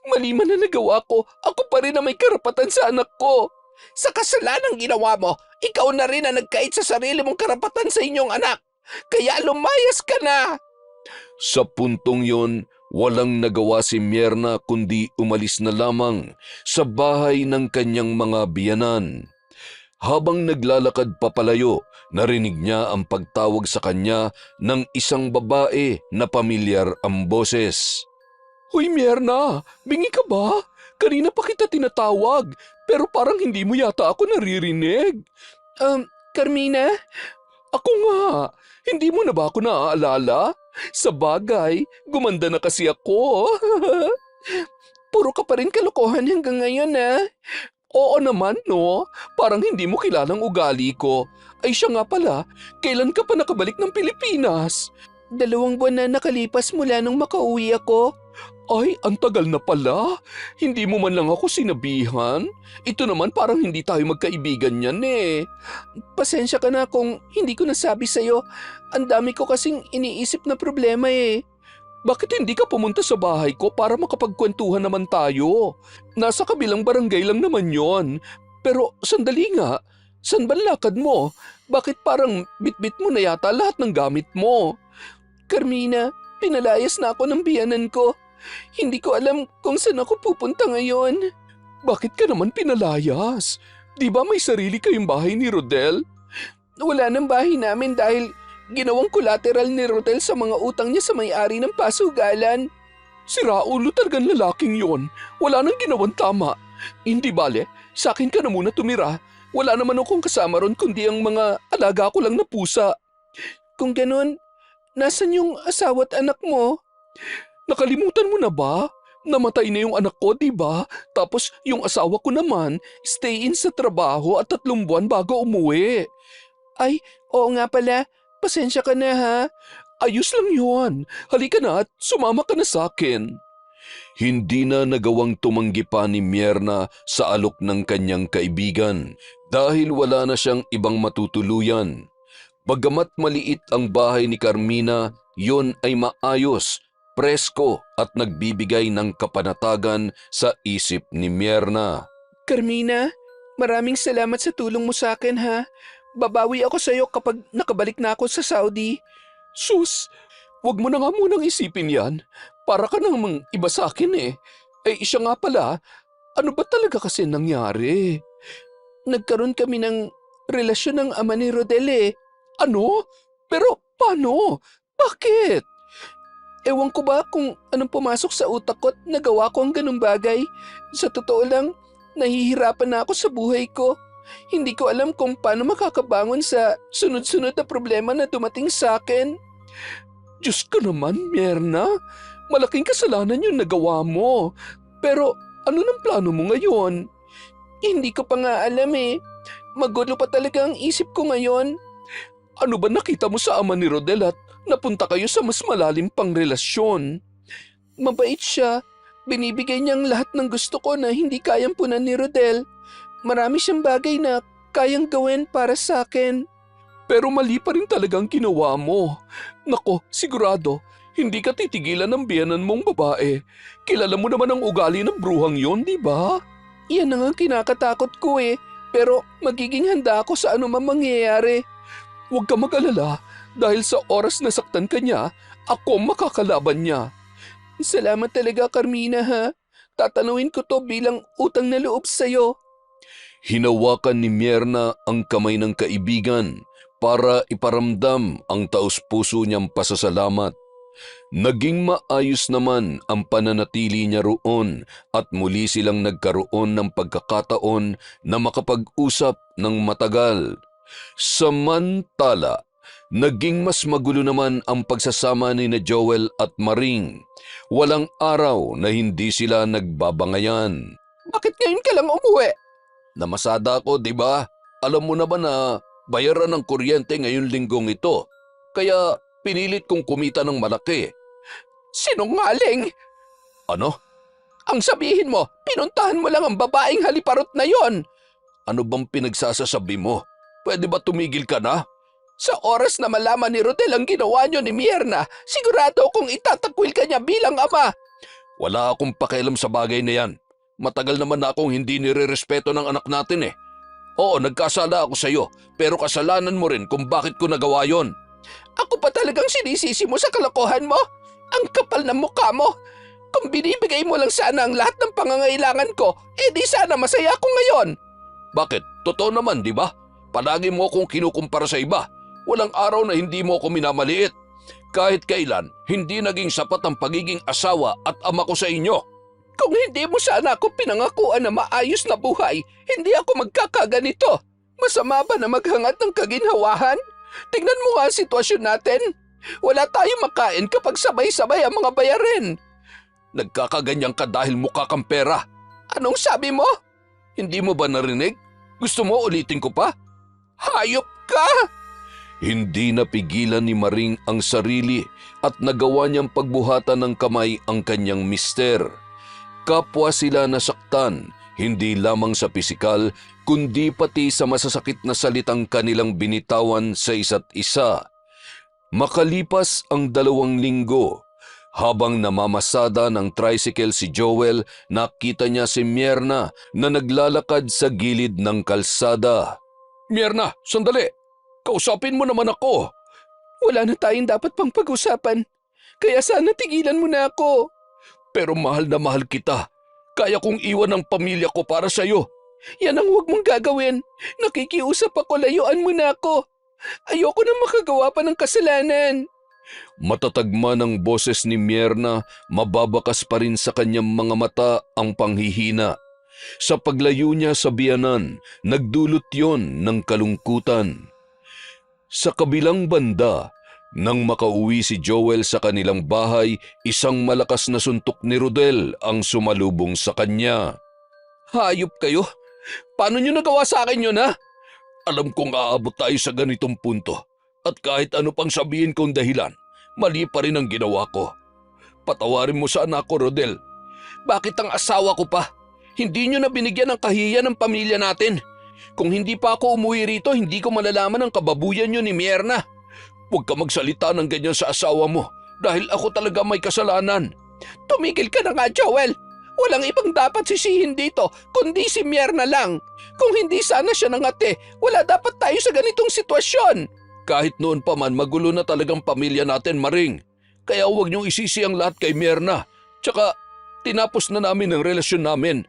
Mali man na nagawa ko, ako pa rin na may karapatan sa anak ko. Sa kasalanang ginawa mo, ikaw na rin ang nagkait sa sarili mong karapatan sa inyong anak. Kaya lumayas ka na! Sa puntong yon, walang nagawa si Mierna kundi umalis na lamang sa bahay ng kanyang mga biyanan. Habang naglalakad papalayo, narinig niya ang pagtawag sa kanya ng isang babae na pamilyar ang boses. Hoy Mierna, bingi ka ba? Kanina pa kita tinatawag, pero parang hindi mo yata ako naririnig. Carmina? Ako nga, hindi mo na ba ako naaalala? Sa bagay, gumanda na kasi ako. Puro ka pa rin kalokohan hanggang ngayon, ah. Oo naman, no? Parang hindi mo kilalang ugali ko. Ay siya nga pala, kailan ka pa nakabalik ng Pilipinas? 2 buwan na nakalipas mula nung makauwi ako. Ay, ang tagal na pala. Hindi mo man lang ako sinabihan. Ito naman parang hindi tayo magkaibigan yan eh. Pasensya ka na kung hindi ko nasabi sa'yo. Ang dami ko kasing iniisip na problema eh. Bakit hindi ka pumunta sa bahay ko para makapagkwentuhan naman tayo? Nasa kabilang barangay lang naman yon. Pero sandali nga, saan ba lakad mo? Bakit parang bitbit mo na yata lahat ng gamit mo? Carmina, pinalayas na ako ng biyanan ko. Hindi ko alam kung saan ako pupunta ngayon. Bakit ka naman pinalayas? Di ba may sarili kayong bahay ni Rodel? Wala ng bahay namin dahil ginawang collateral ni Rodel sa mga utang niya sa may-ari ng pasugalan. Si Raulo talagang lalaking yon. Wala nang ginawang tama. Hindi bale, sa akin ka na muna tumira. Wala naman akong kasama ron kundi ang mga alaga ko lang na pusa. Kung ganun, nasan yung asawa at anak mo? Nakalimutan mo na ba? Namatay na yung anak ko, di ba? Tapos yung asawa ko naman, stay in sa trabaho at 3 buwan bago umuwi. Ay, oo nga pala. Pasensya ka na ha. Ayos lang yun. Halika na at sumama ka na sa akin. Hindi na nagawang tumanggi pa ni Mierna sa alok ng kanyang kaibigan dahil wala na siyang ibang matutuluyan. Bagamat maliit ang bahay ni Carmina, yon ay maayos, presko at nagbibigay ng kapanatagan sa isip ni Mierna. Carmina, maraming salamat sa tulong mo sa akin ha. Babawi ako sa'yo kapag nakabalik na ako sa Saudi. Sus, wag mo na nga munang isipin yan. Para ka namang iba sa akin eh. Eh siya nga pala, ano ba talaga kasi nangyari? Nagkaroon kami ng relasyon ng ama ni Rodel eh. Ano? Pero paano? Bakit? Ewan ko ba kung anong pumasok sa utak ko at nagawa ko ang ganung bagay. Sa totoo lang, nahihirapan na ako sa buhay ko. Hindi ko alam kung paano makakabangon sa sunod-sunod na problema na dumating sa akin. Diyos ko naman, Mierna. Malaking kasalanan yung nagawa mo. Pero ano nang plano mo ngayon? Hindi ko pa nga alam eh. Magulo pa talaga ang isip ko ngayon. Ano ba nakita mo sa ama ni Rodel at napunta kayo sa mas malalim pang relasyon? Mabait siya. Binibigay niyang lahat ng gusto ko na hindi kayang punan ni Rodel. Marami siyang bagay na kayang gawin para sa akin. Pero mali pa rin talagang ginawa mo. Nako, sigurado, hindi ka titigilan ng biyanan mong babae. Kilala mo naman ang ugali ng bruhang yon, di ba? Yan ang kinakatakot ko eh. Pero magiging handa ako sa anumang mangyayari. Huwag ka mag-alala dahil sa oras na saktan ka niya, ako makakalaban niya. Salamat talaga, Carmina ha. Tatanawin ko to bilang utang na loob sa'yo. Hinawakan ni Mierna ang kamay ng kaibigan para iparamdam ang taos-puso niyang pasasalamat. Naging maayos naman ang pananatili niya roon at muli silang nagkaroon ng pagkakataon na makapag-usap ng matagal. Samantala, naging mas magulo naman ang pagsasama ni na Joel at Maring. Walang araw na hindi sila nagbabangayan. Bakit ngayon ka lang umuwi? Namasada ako, di ba? Alam mo na ba na bayaran ng kuryente ngayong linggong ito? Kaya pinilit kong kumita ng malaki. Sinungaling! Ano? Ang sabihin mo, pinuntahan mo lang ang babaeng haliparot na yon. Ano bang pinagsasasabi mo? Pwede ba tumigil ka na? Sa oras na malaman ni Rodel ang ginawa niyo ni Mierna, sigurado akong itatakwil ka niya bilang ama. Wala akong pakialam sa bagay na yan. Matagal naman na akong hindi nirerespeto ng anak natin eh. Oo, nagkasala ako sa iyo, pero kasalanan mo rin kung bakit ko nagawa yon. Ako pa talagang sinisisi mo sa kalokohan mo? Ang kapal ng mukha mo. Kung binibigay mo lang sana ang lahat ng pangangailangan ko, di sana masaya ako ngayon. Bakit? Totoo naman, di ba? Palagi mo akong kinukumpara sa iba. Walang araw na hindi mo ako minamaliit. Kahit kailan, hindi naging sapat ang pagiging asawa at ama ko sa inyo. Kung hindi mo sana ako pinangakuan na maayos na buhay, hindi ako magkakaganito. Masama ba na maghangad ng kaginhawahan? Tingnan mo nga ang sitwasyon natin. Wala tayong makain kapag sabay-sabay ang mga bayarin. Nagkakaganyan ka dahil mukha kang pera. Anong sabi mo? Hindi mo ba narinig? Gusto mo ulitin ko pa? Hayop ka! Hindi napigilan ni Maring ang sarili at nagawa niyang pagbuhatan ng kamay ang kanyang mister. Kapwa sila nasaktan, hindi lamang sa pisikal, kundi pati sa masasakit na salitang kanilang binitawan sa isa't isa. Makalipas ang 2 linggo, habang namamasada ng tricycle si Joel, nakita niya si Mierna na naglalakad sa gilid ng kalsada. Mierna, sandali! Kausapin mo naman ako! Wala na tayong dapat pang pag-usapan. Kaya sana tigilan mo na ako. Pero mahal na mahal kita. Kaya kong iwan ang pamilya ko para sa'yo. Yan ang huwag mong gagawin. Nakikiusap ako, layuan mo na ako. Ayoko na makagawa pa ng kasalanan. Matatagma ng boses ni Mierna, mababakas pa rin sa kanyang mga mata ang panghihina. Sa paglayo niya sa biyanan, nagdulot yon ng kalungkutan. Sa kabilang banda, nang makauwi si Joel sa kanilang bahay, isang malakas na suntok ni Rodel ang sumalubong sa kanya. Hayop kayo? Paano nyo nagawa sa akin yun, ha? Alam kong aabot tayo sa ganitong punto. At kahit ano pang sabihin kong dahilan, mali pa rin ang ginawa ko. Patawarin mo sana ako, Rodel. Bakit ang asawa ko pa? Hindi nyo na binigyan ng kahihiyan ng pamilya natin. Kung hindi pa ako umuwi rito, hindi ko malalaman ang kababuyan nyo ni Mierna. Huwag ka magsalita ng ganyan sa asawa mo dahil ako talaga may kasalanan. Tumigil ka na nga, Joel. Walang ibang dapat sisihin dito, kundi si Mierna lang. Kung hindi sana siya nangate, wala dapat tayo sa ganitong sitwasyon. Kahit noon pa man, magulo na talagang pamilya natin, Maring. Kaya huwag niyong isisi ang lahat kay Mierna. Tsaka, tinapos na namin ang relasyon namin.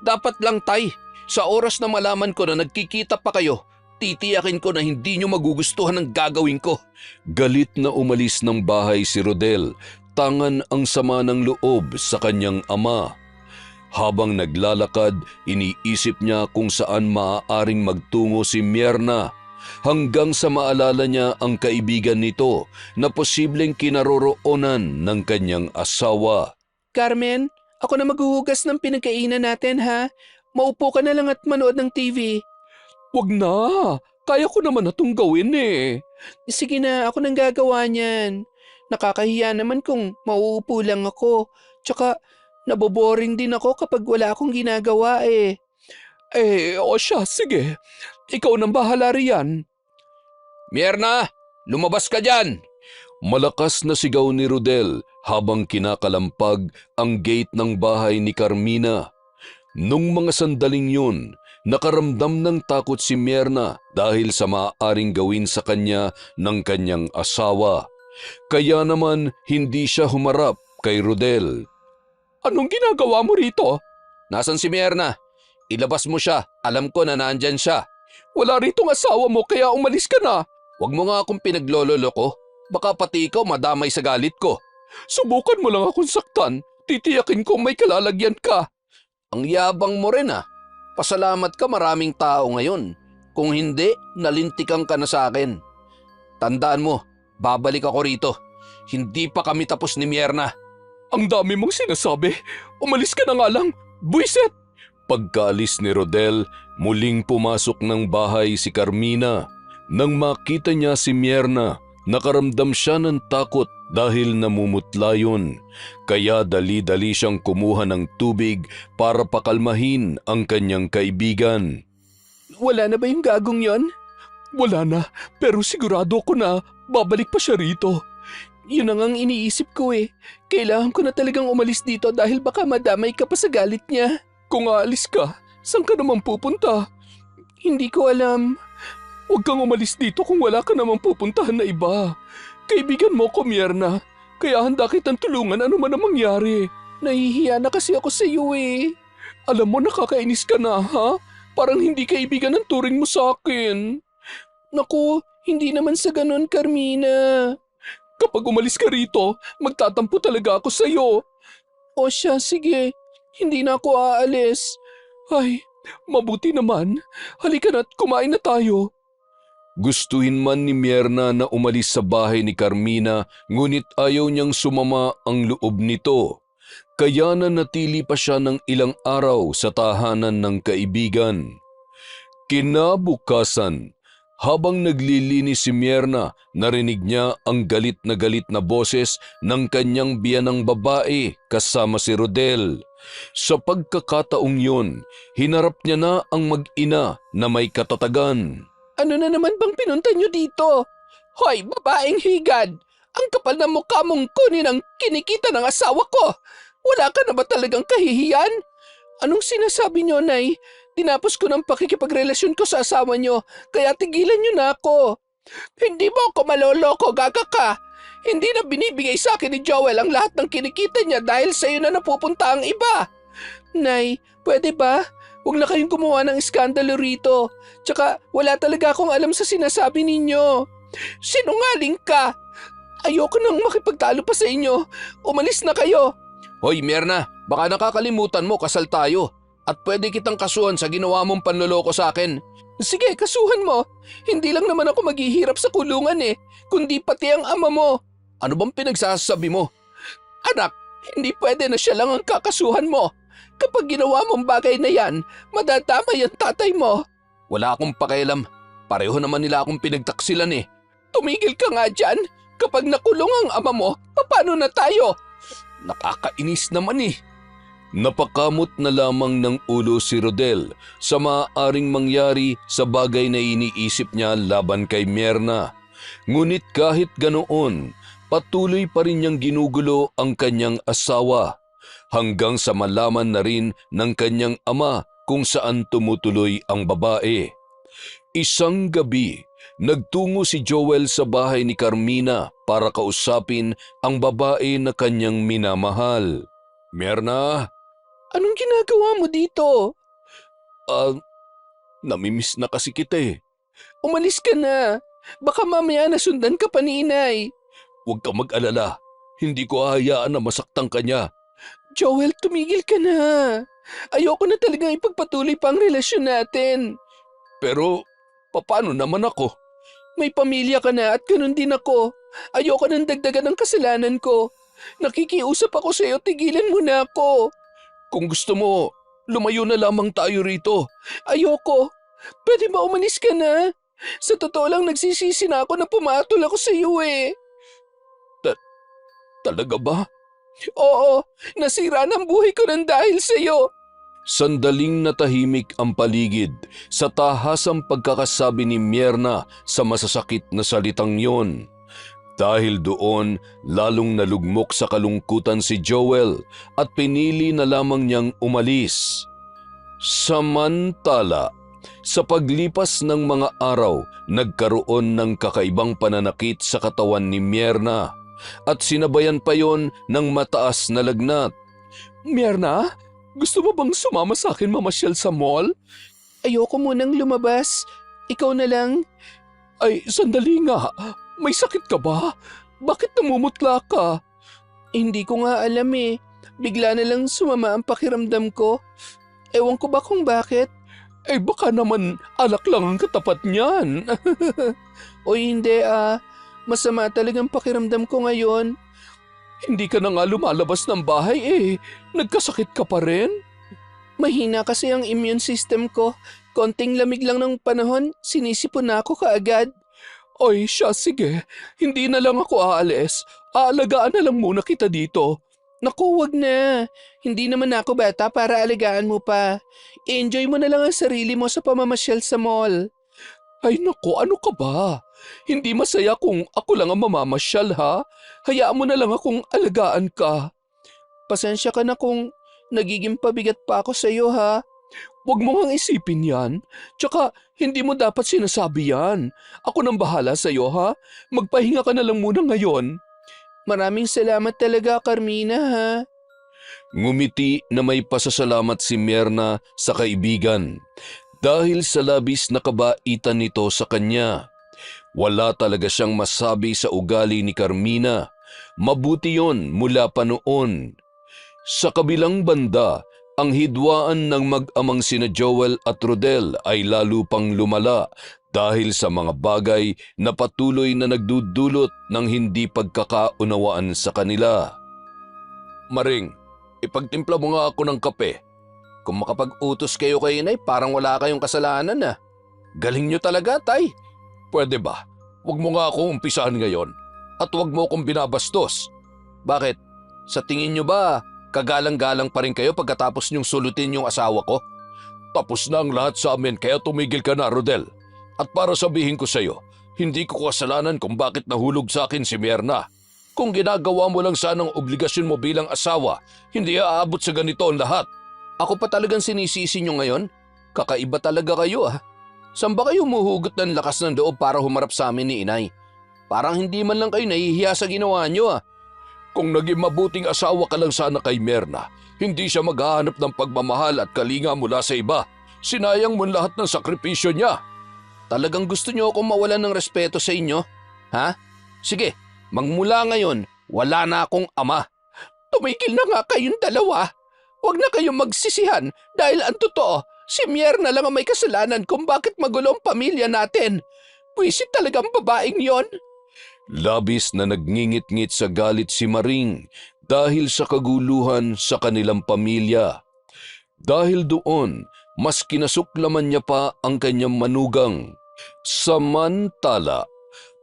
Dapat lang, Tay. Sa oras na malaman ko na nagkikita pa kayo, titiyakin ko na hindi nyo magugustuhan ang gagawin ko. Galit na umalis ng bahay si Rodel, tangan ang sama ng loob sa kanyang ama. Habang naglalakad, iniisip niya kung saan maaaring magtungo si Mierna, hanggang sa maalala niya ang kaibigan nito na posibleng kinaroroonan ng kanyang asawa. Carmen, ako na maghuhugas ng pinagkainan natin, ha? Maupo ka na lang at manood ng TV. Huwag na, kaya ko naman na itong gawin eh. Sige na, ako nang gagawa niyan. Nakakahiya naman kung mauupo lang ako. Tsaka, naboboring din ako kapag wala akong ginagawa eh. O siya, sige. Ikaw nang bahala riyan. Mierna, lumabas ka dyan! Malakas na sigaw ni Rodel habang kinakalampag ang gate ng bahay ni Carmina. Nung mga sandaling yun, nakaramdam ng takot si Mierna dahil sa maaaring gawin sa kanya ng kanyang asawa. Kaya naman hindi siya humarap kay Rodel. Anong ginagawa mo rito? Nasaan si Mierna? Ilabas mo siya. Alam ko na nandyan siya. Wala ritong asawa mo kaya umalis ka na. Huwag mo nga akong pinaglololo ko. Baka pati ikaw madamay sa galit ko. Subukan mo lang akong saktan. Titiyakin ko may kalalagyan ka. Ang yabang mo rin ah. Pasalamat ka maraming tao ngayon. Kung hindi, nalintikan ka na sa akin. Tandaan mo, babalik ako rito. Hindi pa kami tapos ni Mierna. Ang dami mong sinasabi. Umalis ka na nga lang. Buiset! Pagkaalis ni Rodel, muling pumasok ng bahay si Carmina. Nang makita niya si Mierna, nakaramdam siya ng takot dahil namumutla yun. Kaya dali-dali siyang kumuha ng tubig para pakalmahin ang kanyang kaibigan. Wala na ba yung gagong yon? Wala na, pero sigurado ko na babalik pa siya rito. Yun ang iniisip ko eh. Kailangan ko na talagang umalis dito dahil baka madamay ka pa sa galit niya. Kung aalis ka, saan ka naman pupunta? Hindi ko alam. Huwag kang umalis dito kung wala ka naman pupuntahan na iba. Kaibigan mo ko, Mierna. Kaya handa kitang tulungan ano man ang mangyari. Nahihiya na kasi ako sa iyo eh. Alam mo, nakakainis ka na, ha? Parang hindi kaibigan ang turing mo sa akin. Naku, hindi naman sa ganun, Carmina. Kapag umalis ka rito, magtatampo talaga ako sa iyo. O siya, sige. Hindi na ako aalis. Ay, mabuti naman. Halika na't kumain na tayo. Gustuhin man ni Mierna na umalis sa bahay ni Carmina, ngunit ayaw niyang sumama ang loob nito. Kaya nanatili pa siya ng ilang araw sa tahanan ng kaibigan. Kinabukasan, habang naglilinis si Mierna, narinig niya ang galit na boses ng kanyang biyanang babae kasama si Rodel. Sa pagkakataong yun, hinarap niya na ang mag-ina na may katatagan. Ano na naman bang pinunta niyo dito? Hoy, babaeng higad! Ang kapal na mukha mong kunin ang kinikita ng asawa ko! Wala ka na ba talagang kahihiyan? Anong sinasabi niyo, Nay? Tinapos ko ng pakikipagrelasyon ko sa asawa niyo, kaya tigilan niyo na ako. Hindi mo ako maloloko, gaga ka! Hindi na binibigay sa akin ni Joel ang lahat ng kinikita niya dahil sa iyo na napupunta ang iba. Nay, pwede ba? Huwag na kayong gumawa ng iskandalo rito. Tsaka wala talaga akong alam sa sinasabi ninyo. Sinungaling ka! Ayoko nang makipagtalo pa sa inyo. Umalis na kayo. Hoy Mierna, baka nakakalimutan mo kasal tayo at pwede kitang kasuhan sa ginawa mong panloloko sa akin. Sige, kasuhan mo. Hindi lang naman ako maghihirap sa kulungan kundi pati ang ama mo. Ano bang pinagsasabi mo? Anak, hindi pwede na siya lang ang kakasuhan mo. Kapag ginawa mong bagay na yan, madadamay ang tatay mo. Wala akong pakialam. Pareho naman nila akong pinagtaksilan Tumigil ka nga dyan. Kapag nakulong ang ama mo, paano na tayo? Nakakainis naman Napakamot na lamang ng ulo si Rodel sa maaaring mangyari sa bagay na iniisip niya laban kay Mierna. Ngunit kahit ganoon, patuloy pa rin niyang ginugulo ang kanyang asawa hanggang sa malaman na rin ng kanyang ama kung saan tumutuloy ang babae. Isang gabi, nagtungo si Joel sa bahay ni Carmina para kausapin ang babae na kanyang minamahal. Mierna, Anong ginagawa mo dito? namimiss na kasi kita Umalis ka na. Baka mamaya nasundan ka pa ni inay. Huwag ka mag-alala. Hindi ko hahayaan na masaktan ka niya. Joel, tumigil ka na. Ayoko na talagang ipagpatuloy pa ang relasyon natin. Pero, paano naman ako? May pamilya ka na at ganun din ako. Ayoko nang dagdagan ng kasalanan ko. Nakikiusap ako sa iyo, tigilan mo na ako. Kung gusto mo, lumayo na lamang tayo rito. Ayoko. Pwede ba umalis ka na? Sa totoo lang nagsisisi na ako na pumatol ako sa iyo Talaga ba? Oo, nasira ng buhay ko ng dahil sa iyo. Sandaling natahimik ang paligid sa tahasang pagkakasabi ni Mierna sa masasakit na salitang yon. Dahil doon, lalong nalugmok sa kalungkutan si Joel at pinili na lamang niyang umalis. Samantala, sa paglipas ng mga araw, nagkaroon ng kakaibang pananakit sa katawan ni Mierna at sinabayan pa yon ng mataas na lagnat. Mierna, gusto mo bang sumama sa akin mamasyal sa mall? Ayoko munang lumabas. Ikaw na lang. Ay, sandali nga. May sakit ka ba? Bakit namumutla ka? Hindi ko nga alam Bigla na lang sumama ang pakiramdam ko. Ewan ko ba kung bakit? Baka naman alak lang ang katapat niyan. O hindi Masama talagang pakiramdam ko ngayon. Hindi ka na nga lumalabas ng bahay Nagkasakit ka pa rin? Mahina kasi ang immune system ko. Konting lamig lang ng panahon, sinisipon na ako kaagad. Oy, siya, sige. Hindi na lang ako aalis. Aalagaan na lang muna kita dito. Naku, wag na. Hindi naman ako bata para alagaan mo pa. Enjoy mo na lang ang sarili mo sa pamamasyal sa mall. Ay naku, ano ka ba? Hindi masaya kung ako lang ang mamamasyal ha. Hayaan mo na lang akong alagaan ka. Pasensya ka na kung nagiging pabigat pa ako sa iyo ha. Huwag mo ngang isipin yan. Tsaka hindi mo dapat sinasabi yan. Ako nang bahala sa iyo ha. Magpahinga ka na lang muna ngayon. Maraming salamat talaga, Carmina ha. Ngumiti na may pasasalamat si Mierna sa kaibigan dahil sa labis na kabaitan nito sa kanya. Wala talaga siyang masabi sa ugali ni Carmina. Mabuti yon mula pa noon. Sa kabilang banda, ang hidwaan ng mag-amang sina Joel at Rodel ay lalo pang lumala dahil sa mga bagay na patuloy na nagdudulot ng hindi pagkakaunawaan sa kanila. Maring, ipagtimpla mo nga ako ng kape. Kung makapag-utos kayo kay inay, parang wala kayong kasalanan na. Galing nyo talaga, tay. Pwede ba? Huwag mo nga ako umpisahan ngayon at huwag mo akong binabastos. Bakit? Sa tingin nyo ba, kagalang-galang pa rin kayo pagkatapos nyong sulutin yung asawa ko? Tapos na ang lahat sa amin kaya tumigil ka na, Rodel. At para sabihin ko sa'yo, hindi ko kasalanan kung bakit nahulog sa akin si Mierna. Kung ginagawa mo lang sanang obligasyon mo bilang asawa, hindi aabot sa ganito ang lahat. Ako pa talagang sinisisi nyo ngayon? Kakaiba talaga kayo Saan ba kayo muhugot ng lakas ng loob para humarap sa amin ni inay? Parang hindi man lang kayo nahihiya sa ginawa nyo Kung naging mabuting asawa ka lang sana kay Mierna, hindi siya maghahanap ng pagmamahal at kalinga mula sa iba. Sinayang mo lahat ng sakripisyo niya. Talagang gusto nyo akong mawalan ng respeto sa inyo? Ha? Sige, magmula ngayon, wala na akong ama. Tumigil na nga kayong dalawa. Huwag na kayong magsisihan dahil ang totoo, si Mierna lang ang may kasalanan kung bakit magulo ang pamilya natin. Pwisit talagang babaeng yon. Labis na nagngingit-ngit sa galit si Maring dahil sa kaguluhan sa kanilang pamilya. Dahil doon, mas kinasuklaman niya pa ang kanyang manugang. Samantala,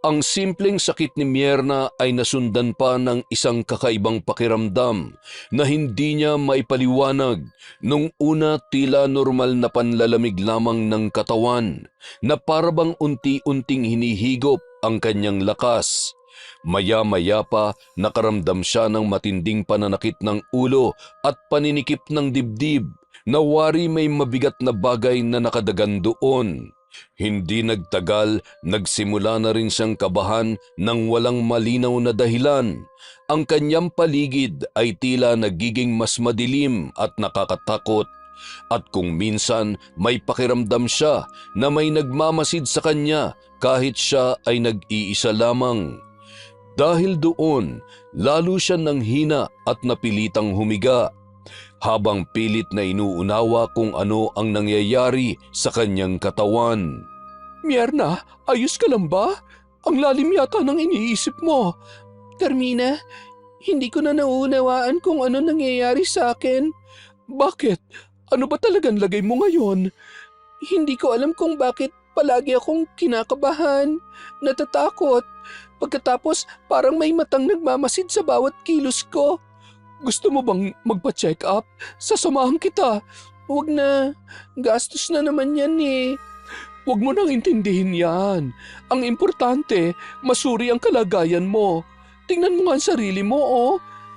ang simpleng sakit ni Mierna ay nasundan pa ng isang kakaibang pakiramdam na hindi niya maipaliwanag. Nung una tila normal na panlalamig lamang ng katawan na parabang unti-unting hinihigop ang kanyang lakas. Maya-maya pa nakaramdam siya ng matinding pananakit ng ulo at paninikip ng dibdib na wari may mabigat na bagay na nakadagan doon. Hindi nagtagal, nagsimula na rin siyang kabahan ng walang malinaw na dahilan. Ang kanyang paligid ay tila nagiging mas madilim at nakakatakot. At kung minsan may pakiramdam siya na may nagmamasid sa kanya kahit siya ay nag-iisa lamang. Dahil doon, lalo siya nanghina at napilitang humiga. Habang pilit na inuunawa kung ano ang nangyayari sa kanyang katawan. Mierna, ayos ka lang ba? Ang lalim yata ng iniisip mo. Carmina, hindi ko na nauunawaan kung ano nangyayari sa akin. Bakit? Ano ba talagang lagay mo ngayon? Hindi ko alam kung bakit palagi akong kinakabahan, natatakot. Pagkatapos parang may matang nagmamasid sa bawat kilos ko. Gusto mo bang magpa-check up? Sasamahan kita. Huwag na. Gastos na naman yan Huwag mo nang intindihin yan. Ang importante, masuri ang kalagayan mo. Tingnan mo nga ang sarili mo,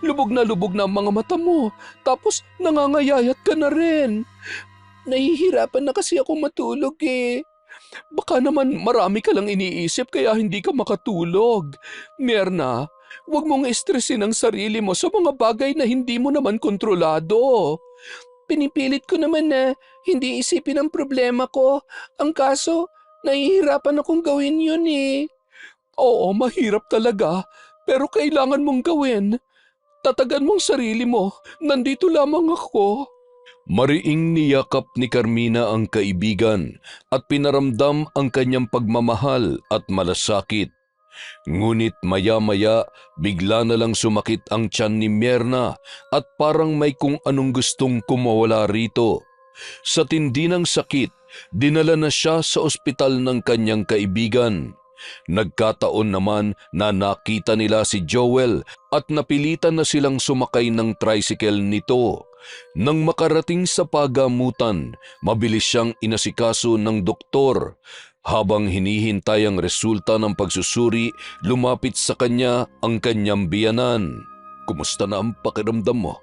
Lubog na ang mga mata mo. Tapos nangangayayat ka na rin. Nahihirapan na kasi ako matulog Baka naman marami ka lang iniisip kaya hindi ka makatulog. Mierna, huwag mong estresin ang sarili mo sa mga bagay na hindi mo naman kontrolado. Pinipilit ko naman na hindi isipin ang problema ko. Ang kaso, nahihirapan akong gawin yun Oo, mahirap talaga. Pero kailangan mong gawin. Tatagan mong sarili mo. Nandito lamang ako. Mariing niyakap ni Carmina ang kaibigan at pinaramdam ang kanyang pagmamahal at malasakit. Ngunit maya-maya bigla na lang sumakit ang tiyan ni Mierna at parang may kung anong gustong kumawala rito. Sa tindi ng sakit, dinala na siya sa ospital ng kanyang kaibigan. Nagkataon naman na nakita nila si Joel at napilitan na silang sumakay ng tricycle nito. Nang makarating sa pagamutan, mabilis siyang inasikaso ng doktor. Habang hinihintay ang resulta ng pagsusuri, lumapit sa kanya ang kanyang biyanan. Kumusta na ang pakiramdam mo?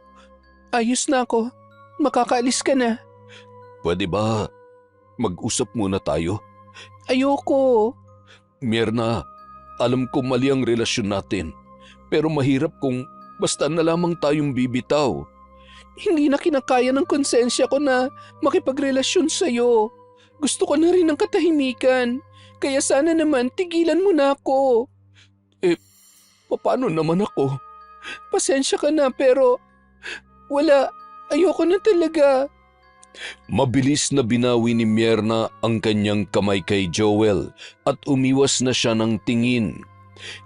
Ayos na ako. Makakaalis ka na. Pwede ba mag-usap muna tayo? Ayoko. Mierna, alam ko mali ang relasyon natin. Pero mahirap kung basta na lamang tayong bibitaw. Hindi na kinakaya ng konsensya ko na makipagrelasyon sa'yo. Gusto ko na rin ng katahimikan. Kaya sana naman tigilan mo na ako. Paano naman ako? Pasensya ka na pero Wala, ayoko na talaga. Mabilis na binawi ni Myrna ang kanyang kamay kay Joel at umiwas na siya ng tingin.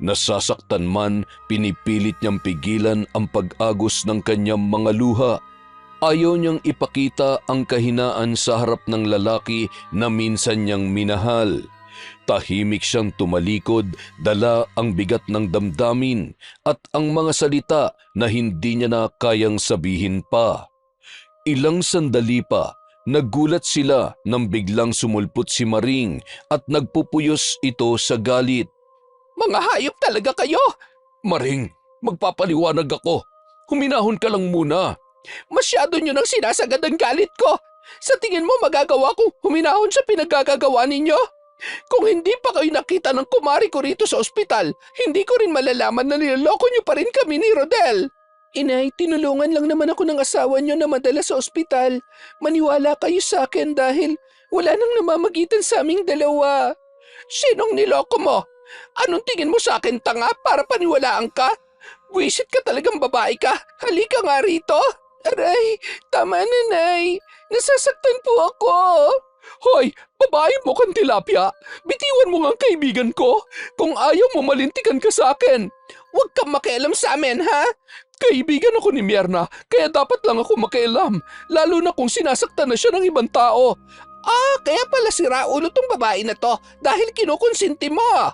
Nasasaktan man, pinipilit niyang pigilan ang pag-agos ng kanyang mga luha. Ayaw niyang ipakita ang kahinaan sa harap ng lalaki na minsan niyang minahal. Tahimik siyang tumalikod, dala ang bigat ng damdamin at ang mga salita na hindi niya na kayang sabihin pa. Ilang sandali pa, nagulat sila nang biglang sumulpot si Maring at nagpupuyos ito sa galit. Mga hayop talaga kayo! Maring, magpapaliwanag ako. Huminahon ka lang muna. Masyado nyo nang sinasagad ang galit ko. Sa tingin mo magagawa kong huminahon sa pinagkagagawa ninyo? Kung hindi pa kayo nakita ng kumari ko rito sa ospital, hindi ko rin malalaman na niloloko nyo pa rin kami ni Rodel. Inay, tinulungan lang naman ako ng asawa nyo na madala sa ospital. Maniwala kayo sa akin dahil wala nang namamagitan sa aming dalawa. Sinong niloko mo? Anong tingin mo sa akin, tanga, para paniwalaan ka? Buwisit ka talagang babae ka. Halika nga rito. Aray, tama na, Nay. Nasasaktan po ako. Hoy, babae mo kang tilapia. Bitiwan mo nga ang kaibigan ko. Kung ayaw mo, malintikan ka sa akin. Huwag kang makialam sa amin, ha? Kaibigan ako ni Myrna, kaya dapat lang ako makialam. Lalo na kung sinasaktan na siya ng ibang tao. Ah, kaya pala si Raulo tong babae na to dahil kinukonsinti mo.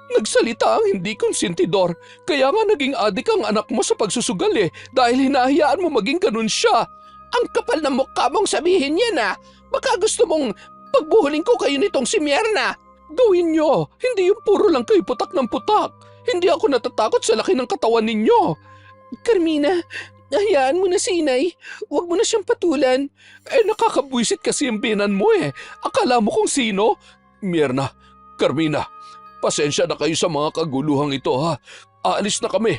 Nagsalita ang hindi konsentidor, kaya nga naging adik ang anak mo sa pagsusugal dahil hinahayaan mo maging ganun siya. Ang kapal ng mukha mong sabihin yan, ha? Baka gusto mong pagbuhuling ko kayo nitong si Myrna. Gawin nyo, hindi yung puro lang kayo putak ng putak. Hindi ako natatakot sa laki ng katawan ninyo. Carmina, hayaan mo na si Inay. Huwag mo na siyang patulan. Nakakabwisit kasi yung binan mo Akala mo kung sino? Myrna, Carmina, pasensya na kayo sa mga kaguluhang ito ha. Aalis na kami.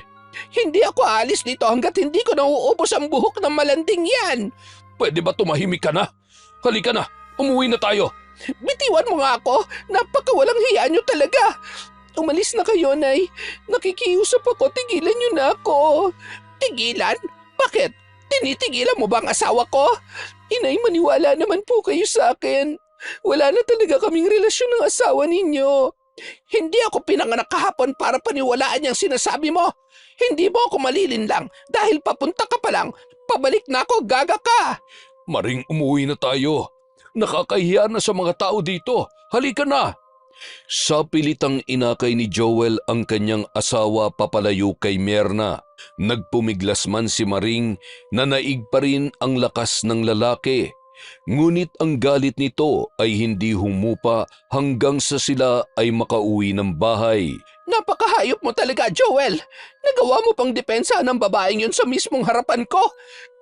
Hindi ako aalis dito hanggat hindi ko nauubos ang buhok ng malanding yan. Pwede ba tumahimik ka na? Halika na, umuwi na tayo. Bitiwan mo nga ako. Napakawalang hiya nyo talaga. Umalis na kayo, Nay. Nakikiusap ako. Tigilan nyo na ako. Tigilan? Bakit? Tinitigilan mo ba ang asawa ko? Inay, maniwala naman po kayo sa akin. Wala na talaga kaming relasyon ng asawa ninyo. Hindi ako pinanganak kahapon para paniwalaan yung sinasabi mo. Hindi mo ako malilinlang dahil papunta ka pa lang. Pabalik na ako, gaga ka. Maring, umuwi na tayo. Nakakahiya na sa mga tao dito. Halika na. Sa pilitang inakay ni Joel ang kanyang asawa papalayo kay Myrna. Nagpumiglas man si Maring na naig pa rin ang lakas ng lalaki. Ngunit ang galit nito ay hindi humupa hanggang sa sila ay makauwi ng bahay. Napakahayop mo talaga, Joel. Nagawa mo pang depensa ng babaeng yun sa mismong harapan ko.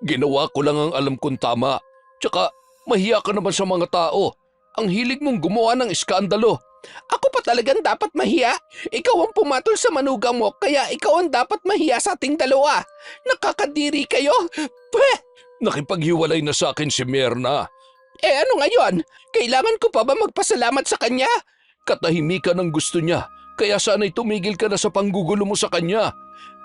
Ginawa ko lang ang alam kong tama. Tsaka mahiya ka naman sa mga tao. Ang hilig mong gumawa ng iskandalo. Ako pa talagang dapat mahiya. Ikaw ang pumatol sa manugang mo, kaya ikaw ang dapat mahiya sa ating dalawa. Nakakadiri kayo. Pweh! Nakipaghiwalay na sa akin si Myrna. Ano ngayon? Kailangan ko pa ba magpasalamat sa kanya? Katahimikan ang gusto niya, kaya sana'y tumigil ka na sa panggugulo mo sa kanya.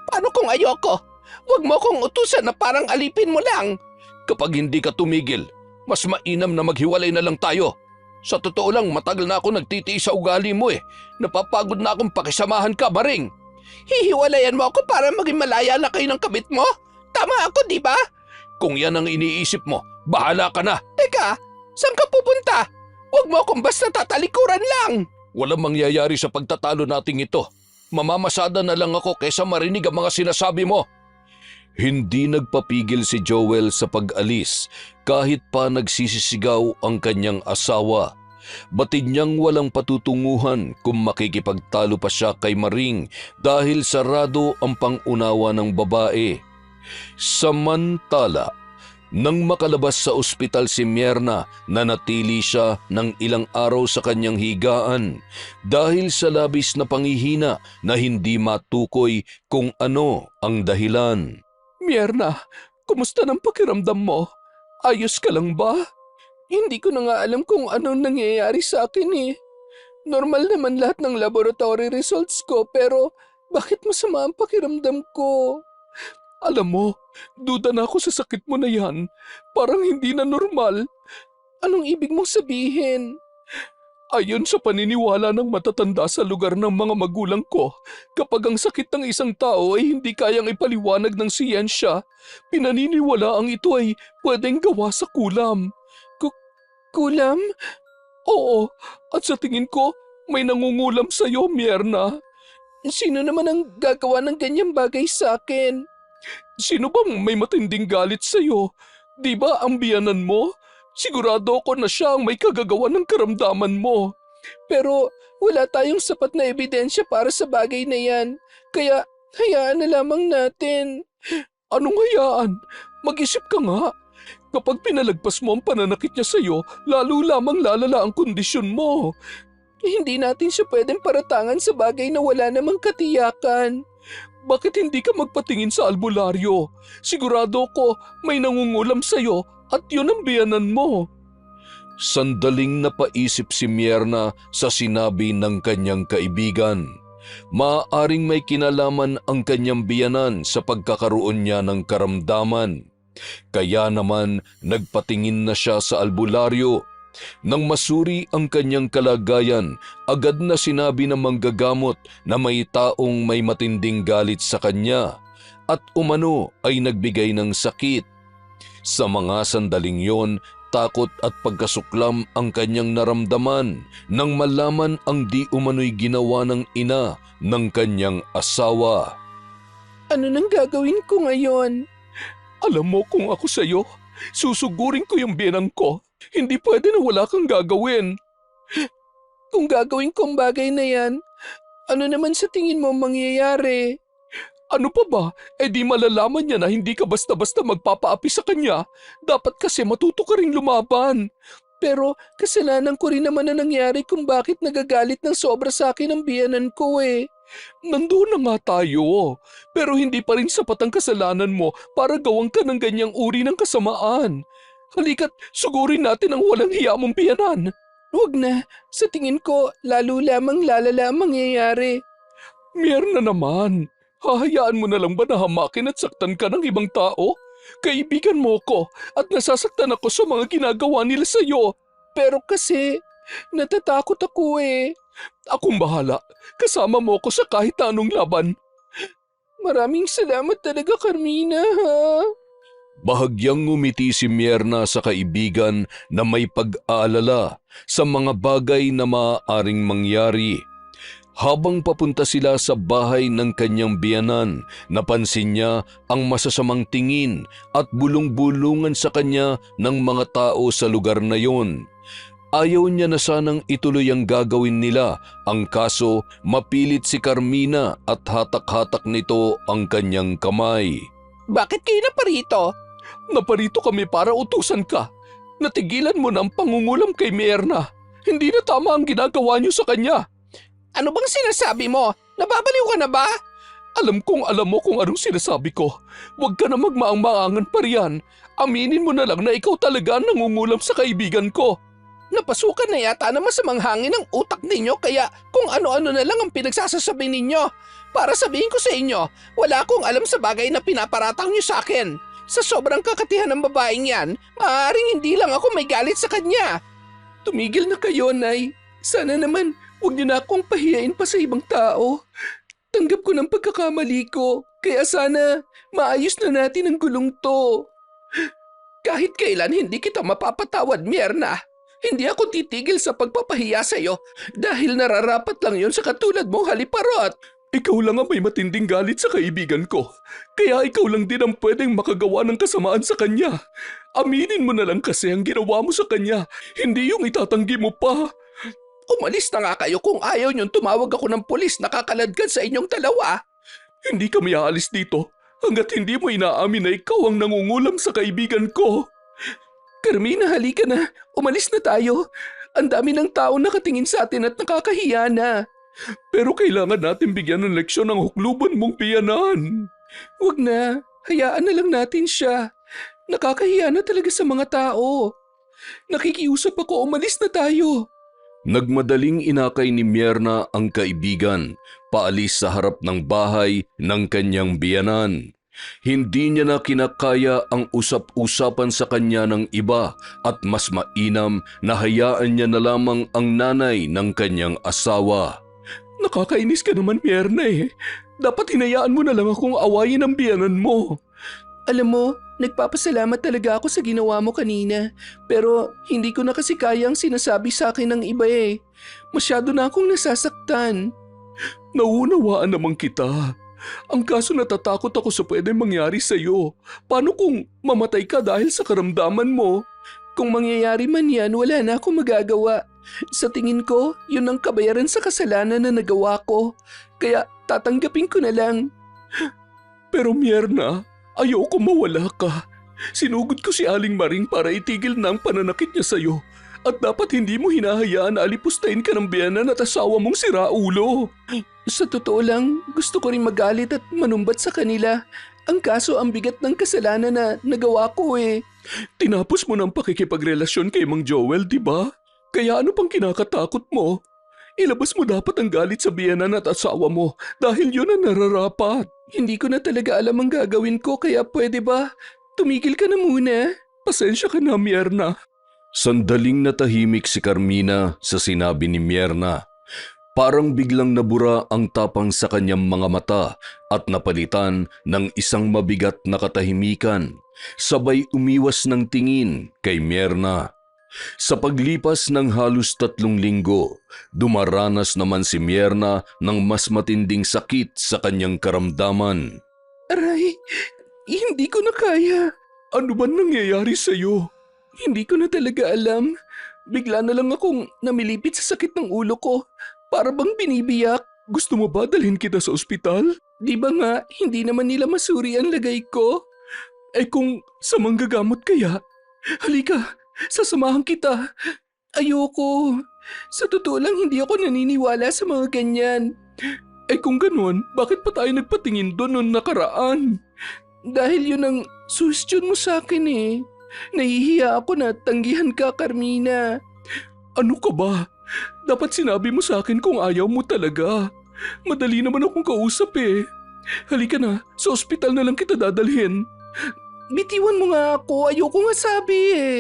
Paano kung ayoko? Huwag mo kong utusan na parang alipin mo lang. Kapag hindi ka tumigil, mas mainam na maghiwalay na lang tayo. Sa totoo lang, matagal na ako nagtitiis sa ugali mo Napapagod na akong pakisamahan ka, Maring. Hihiwalayan mo ako para maging malaya na kayo ng kabit mo? Tama ako, di ba? Kung yan ang iniisip mo, bahala ka na. Teka, saan ka pupunta? Huwag mo akong basta tatalikuran lang. Walang mangyayari sa pagtatalo nating ito. Mamamasada na lang ako kaysa marinig ang mga sinasabi mo. Hindi nagpapigil si Joel sa pag-alis kahit pa nagsisisigaw ang kanyang asawa. Batid niyang walang patutunguhan kung makikipagtalo pa siya kay Maring dahil sarado ang pangunawa ng babae. Samantala, nang makalabas sa ospital si Myrna, nanatili siya ng ilang araw sa kanyang higaan dahil sa labis na panghihina na hindi matukoy kung ano ang dahilan. Myrna, kumusta ng pakiramdam mo? Ayos ka lang ba? Hindi ko na nga alam kung anong nangyayari sa akin Normal naman lahat ng laboratory results ko pero bakit masama ang pakiramdam ko? Alam mo, duda na ako sa sakit mo na yan. Parang hindi na normal. Anong ibig mong sabihin? Ayon sa paniniwala ng matatanda sa lugar ng mga magulang ko, kapag ang sakit ng isang tao ay hindi kayang ipaliwanag ng siyensya, pinaniniwalaang ito ay pwedeng gawa sa kulam. Kulam? Oo, at sa tingin ko, may nangungulam sa'yo, Mierna. Sino naman ang gagawa ng ganyang bagay sa akin? Sino bang may matinding galit sa'yo? Di ba ang biyanan mo? Sigurado ako na siya ang may kagagawa ng karamdaman mo. Pero wala tayong sapat na ebidensya para sa bagay na yan. Kaya hayaan na lamang natin. Anong hayaan? Mag-isip ka nga. Kapag pinalagpas mo ang pananakit niya sa'yo, lalo lamang lalala ang kondisyon mo. Hindi natin siya pwedeng paratangan sa bagay na wala namang katiyakan. Bakit hindi ka magpatingin sa albularyo? Sigurado ko may nangungulam sa'yo at yun ang biyanan mo. Sandaling napaisip si Mierna sa sinabi ng kanyang kaibigan. Maaaring may kinalaman ang kanyang biyanan sa pagkakaroon niya ng karamdaman. Kaya naman nagpatingin na siya sa albularyo. Nang masuri ang kanyang kalagayan, agad na sinabi ng manggagamot na may taong may matinding galit sa kanya at umano ay nagbigay ng sakit. Sa mga sandaling yon, takot at pagkasuklam ang kanyang naramdaman nang malaman ang di umano'y ginawa ng ina ng kanyang asawa. Ano nang gagawin ko ngayon? Alam mo kung ako sa'yo, susugurin ko yung biyanang ko. Hindi pwede na wala kang gagawin. Kung gagawin kong bagay na yan, ano naman sa tingin mo mangyayari? Ano pa ba? Eh di malalaman niya na hindi ka basta-basta magpapaapi sa kanya. Dapat kasi matuto ka ring lumaban. Pero kasalanan ko rin naman na nangyari kung bakit nagagalit ng sobra sa akin ang biyanan ko eh. Nandoon na nga tayo. Pero hindi pa rin sapat ang kasalanan mo para gawang ka ng ganyang uri ng kasamaan. Halika't sugurin natin ang walang hiya mong biyanan. Huwag na. Sa tingin ko, lalo lamang lalala ang mangyayari. Mierna naman. Hahayaan mo na lang ba na hamakin at saktan ka ng ibang tao? Kaibigan mo ko at nasasaktan ako sa mga ginagawa nila sa'yo. Pero kasi, natatakot ako eh. Akong bahala. Kasama mo ko sa kahit anong laban. Maraming salamat talaga, Carmina, ha? Bahagyang ngumiti si Mierna sa kaibigan na may pag-aalala sa mga bagay na maaaring mangyari. Habang papunta sila sa bahay ng kanyang biyanan, napansin niya ang masasamang tingin at bulong-bulungan sa kanya ng mga tao sa lugar na yon. Ayaw niya na sanang ituloy ang gagawin nila, ang kaso mapilit si Carmina at hatak-hatak nito ang kanyang kamay. Bakit kayo naparito? Naparito kami para utusan ka. Natigilan mo na ang pangungulam kay Mierna. Hindi na tama ang ginagawa niyo sa kanya. Ano bang sinasabi mo? Nababaliw ka na ba? Alam mo kung anong sinasabi ko. Huwag ka na magmaang-maangan pa riyan. Aminin mo na lang na ikaw talaga ang nangungulam sa kaibigan ko. Napasukan na yata ng masamang hangin ang utak ninyo kaya kung ano-ano na lang ang pinagsasasabi ninyo. Para sabihin ko sa inyo, wala akong alam sa bagay na pinaparatang niyo sa akin. Sa sobrang kakatihan ng babaeng yan, maaaring hindi lang ako may galit sa kanya. Tumigil na kayo, Nay. Sana naman, huwag niyo na akong pahiyain pa sa ibang tao. Tanggap ko ng pagkakamali ko, kaya sana maayos na natin ang gulong to. Kahit kailan hindi kita mapapatawad, Mierna. Hindi ako titigil sa pagpapahiya sa'yo dahil nararapat lang yon sa katulad mong haliparot. Ikaw lang ang may matinding galit sa kaibigan ko. Kaya ikaw lang din ang pwedeng makagawa ng kasamaan sa kanya. Aminin mo na lang kasi ang ginawa mo sa kanya, hindi yung itatanggi mo pa. Umalis na nga kayo kung ayaw niyong tumawag ako ng pulis na kakaladkad sa inyong dalawa. Hindi kami aalis dito hanggat hindi mo inaamin na ikaw ang nangungulam sa kaibigan ko. Carmina, halika na. Umalis na tayo. Ang dami ng tao nakatingin sa atin at nakakahiya na. Pero kailangan natin bigyan ng leksyon ang hukluban mong biyanan. Huwag na. Hayaan na lang natin siya. Nakakahiya na talaga sa mga tao. Nakikiusap ako, umalis na tayo. Nagmadaling inakay ni Mierna ang kaibigan, paalis sa harap ng bahay ng kanyang biyanan. Hindi niya na kinakaya ang usap-usapan sa kanya ng iba at mas mainam na hayaan niya na lamang ang nanay ng kanyang asawa. Nakakainis ka naman, Mierna eh. Dapat hinayaan mo na lang akong awayin ang biyanan mo. Alam mo, nagpapasalamat talaga ako sa ginawa mo kanina. Pero hindi ko na kasi kayang sinasabi sa akin ng iba eh. Masyado na akong nasasaktan. Nauunawaan naman kita. Ang kaso natatakot ako sa pwedeng mangyari sa'yo. Paano kung mamatay ka dahil sa karamdaman mo? Kung mangyayari man yan, wala na akong magagawa. Sa tingin ko, yun ang kabayaran sa kasalanan na nagawa ko. Kaya tatanggapin ko na lang. Pero Mierna, ayoko mawala ka. Sinugod ko si Aling Maring para itigil na ang pananakit niya sa'yo. At dapat hindi mo hinahayaan na alipustahin ka ng biyanan at asawa mong si Raulo. Sa totoo lang, gusto ko rin magalit at manumbat sa kanila. Ang kaso ang bigat ng kasalanan na nagawa ko eh. Tinapos mo ng pakikipagrelasyon kay Mang Joel, di ba? Kaya ano pang kinakatakot mo? Ilabas mo dapat ang galit sa biyanan at asawa mo dahil yun ang nararapat. Hindi ko na talaga alam ang gagawin ko kaya pwede ba? Tumigil ka na muna. Pasensya ka na, Mierna. Sandaling natahimik si Carmina sa sinabi ni Mierna. Parang biglang nabura ang tapang sa kanyang mga mata at napalitan ng isang mabigat na katahimikan, sabay umiwas ng tingin kay Mierna. Sa paglipas ng halos 3 linggo, dumaranas naman si Mierna ng mas matinding sakit sa kanyang karamdaman. Aray, hindi ko na kaya. Ano ba nangyayari sa'yo? Hindi ko na talaga alam. Bigla na lang akong namilipit sa sakit ng ulo ko. Para bang binibiyak. Gusto mo ba dalhin kita sa ospital? Di ba nga, hindi naman nila masuri ang lagay ko? Eh kung sa manggagamot kaya? Halika, sasamahan kita. Ayoko. Sa totoo lang hindi ako naniniwala sa mga ganyan. Eh kung ganun, bakit pa tayo nagpatingin doon noong nakaraan? Dahil yun ang suggestion mo sa akin eh. Nahihiya ako na tanggihan ka, Carmina. Ano ka ba? Dapat sinabi mo sa akin kung ayaw mo talaga. Madali naman akong kausap eh. Halika na, sa ospital na lang kita dadalhin. Bitiwan mo nga ako, ayoko nga sabi eh.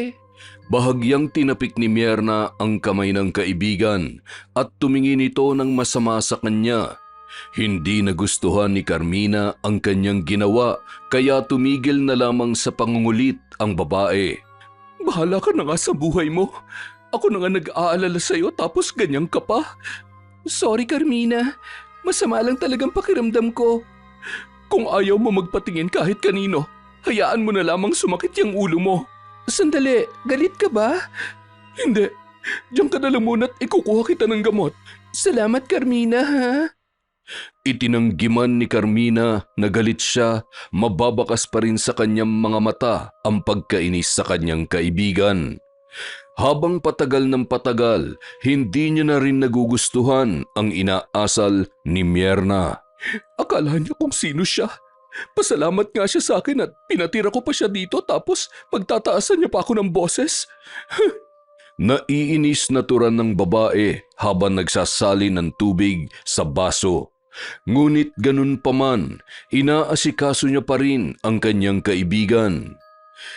Bahagyang tinapik ni Mierna ang kamay ng kaibigan at tumingin ito ng masama sa kanya. Hindi nagustuhan ni Carmina ang kanyang ginawa kaya tumigil na lamang sa pangungulit ang babae. Bahala ka na nga sa buhay mo. Ako na nga nag-aalala sa'yo tapos ganyan ka pa. Sorry Carmina, masama lang talagang pakiramdam ko. Kung ayaw mo magpatingin kahit kanino, hayaan mo na lamang sumakit yung ulo mo. Sandali, galit ka ba? Hindi, diyan ka na lang muna at ikukuha kita ng gamot. Salamat Carmina ha. Itinanggiman ni Carmina na galit siya, mababakas pa rin sa kanyang mga mata ang pagkainis sa kanyang kaibigan. Habang patagal ng patagal, hindi niya na rin nagugustuhan ang inaasal ni Mierna. Akala niya kung sino siya. Pasalamat nga siya sa akin at pinatira ko pa siya dito tapos magtataasan niya pa ako ng boses. Naiinis na turan ng babae habang nagsasali ng tubig sa baso. Ngunit ganun pa man, inaasikaso niya pa rin ang kanyang kaibigan.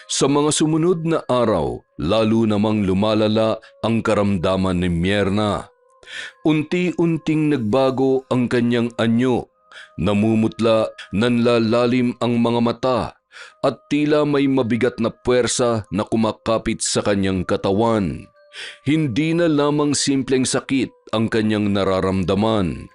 Sa mga sumunod na araw, lalo namang lumalala ang karamdaman ni Mierna. Unti-unting nagbago ang kanyang anyo, namumutla, nanlalalim ang mga mata, at tila may mabigat na puwersa na kumakapit sa kanyang katawan. Hindi na lamang simpleng sakit ang kanyang nararamdaman.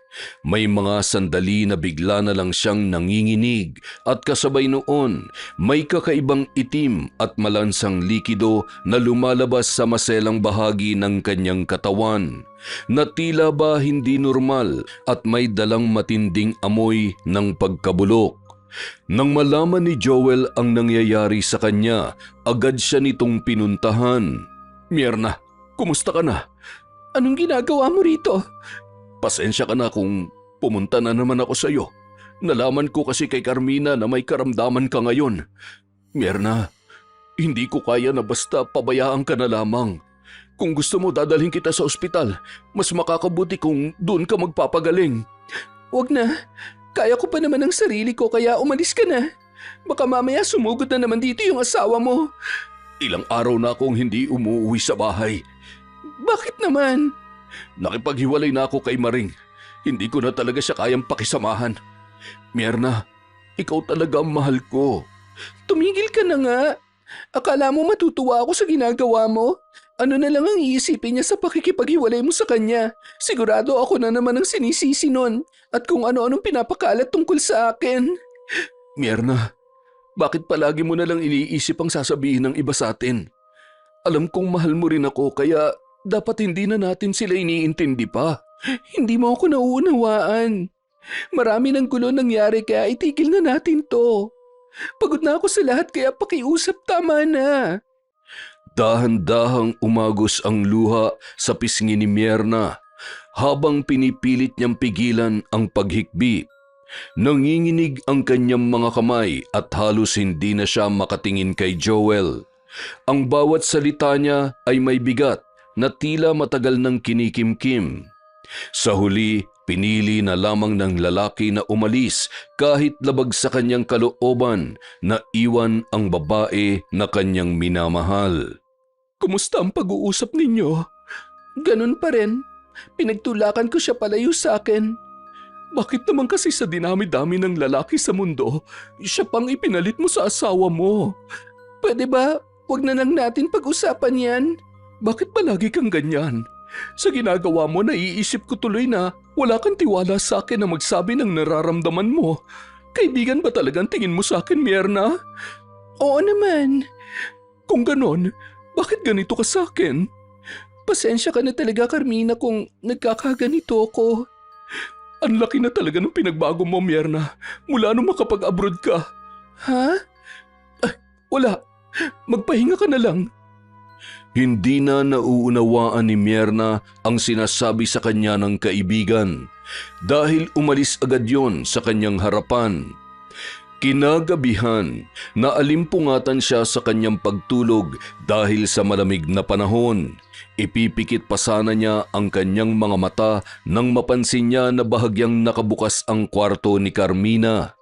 May mga sandali na bigla na lang siyang nanginginig at kasabay noon may kakaibang itim at malansang likido na lumalabas sa maselang bahagi ng kanyang katawan na tila ba hindi normal at may dalang matinding amoy ng pagkabulok. Nang malaman ni Joel ang nangyayari sa kanya, agad siya nitong pinuntahan. Mierna, kumusta ka na? Anong ginagawa mo rito? Pasensya ka na kung pumunta na naman ako sa iyo. Nalaman ko kasi kay Carmina na may karamdaman ka ngayon. Mierna, hindi ko kaya na basta pabayaan ka na lamang. Kung gusto mo dadalhin kita sa ospital, mas makakabuti kung doon ka magpapagaling. Wag na, kaya ko pa naman ang sarili ko kaya umalis ka na. Baka mamaya sumugod na naman dito yung asawa mo. Ilang araw na akong hindi umuwi sa bahay. Bakit naman? Nakipaghiwalay na ako kay Maring. Hindi ko na talaga siya kayang pakisamahan. Mierna, ikaw talaga ang mahal ko. Tumigil ka na nga. Akala mo matutuwa ako sa ginagawa mo? Ano na lang ang iisipin niya sa pakikipaghiwalay mo sa kanya? Sigurado ako na naman ang sinisisi nun at kung ano-anong pinapakalat tungkol sa akin. Mierna, bakit palagi mo na lang iniisip ang sasabihin ng iba sa atin? Alam kong mahal mo rin ako kaya dapat hindi na natin sila iniintindi pa. Hindi mo ako nauunawaan. Marami ng gulo nangyari kaya itigil na natin to. Pagod na ako sa lahat kaya pakiusap, tama na. Dahan-dahang umagos ang luha sa pisngi ni Mierna habang pinipilit niyang pigilan ang paghikbi. Nanginginig ang kanyang mga kamay at halos hindi na siya makatingin kay Joel. Ang bawat salita niya ay may bigat na tila matagal nang kinikimkim. Sa huli, pinili na lamang ng lalaki na umalis kahit labag sa kanyang kalooban na iwan ang babae na kanyang minamahal. Kumusta ang pag-uusap ninyo? Ganun pa rin. Pinagtulakan ko siya palayo sa akin. Bakit naman kasi sa dinami-dami ng lalaki sa mundo, siya pang ipinalit mo sa asawa mo? Pwede ba, wag na lang natin pag-usapan yan? Bakit palagi kang ganyan? Sa ginagawa mo, naiisip ko tuloy na wala kang tiwala sa akin na magsabi ng nararamdaman mo. Kaibigan ba talagang tingin mo sa akin, Mierna? Oo naman. Kung ganon, bakit ganito ka sa akin? Pasensya ka na talaga, Carmina, kung nagkakaganito ako. Ang laki na talaga ng pinagbago mo, Mierna, mula nung makapag-abroad ka. Ha? Wala. Magpahinga ka na lang. Hindi na nauunawaan ni Mierna ang sinasabi sa kanya ng kaibigan dahil umalis agad yon sa kanyang harapan. Kinagabihan, naalimpungatan siya sa kanyang pagtulog dahil sa malamig na panahon. Ipipikit pa sana niya ang kanyang mga mata nang mapansin niya na bahagyang nakabukas ang kwarto ni Carmina.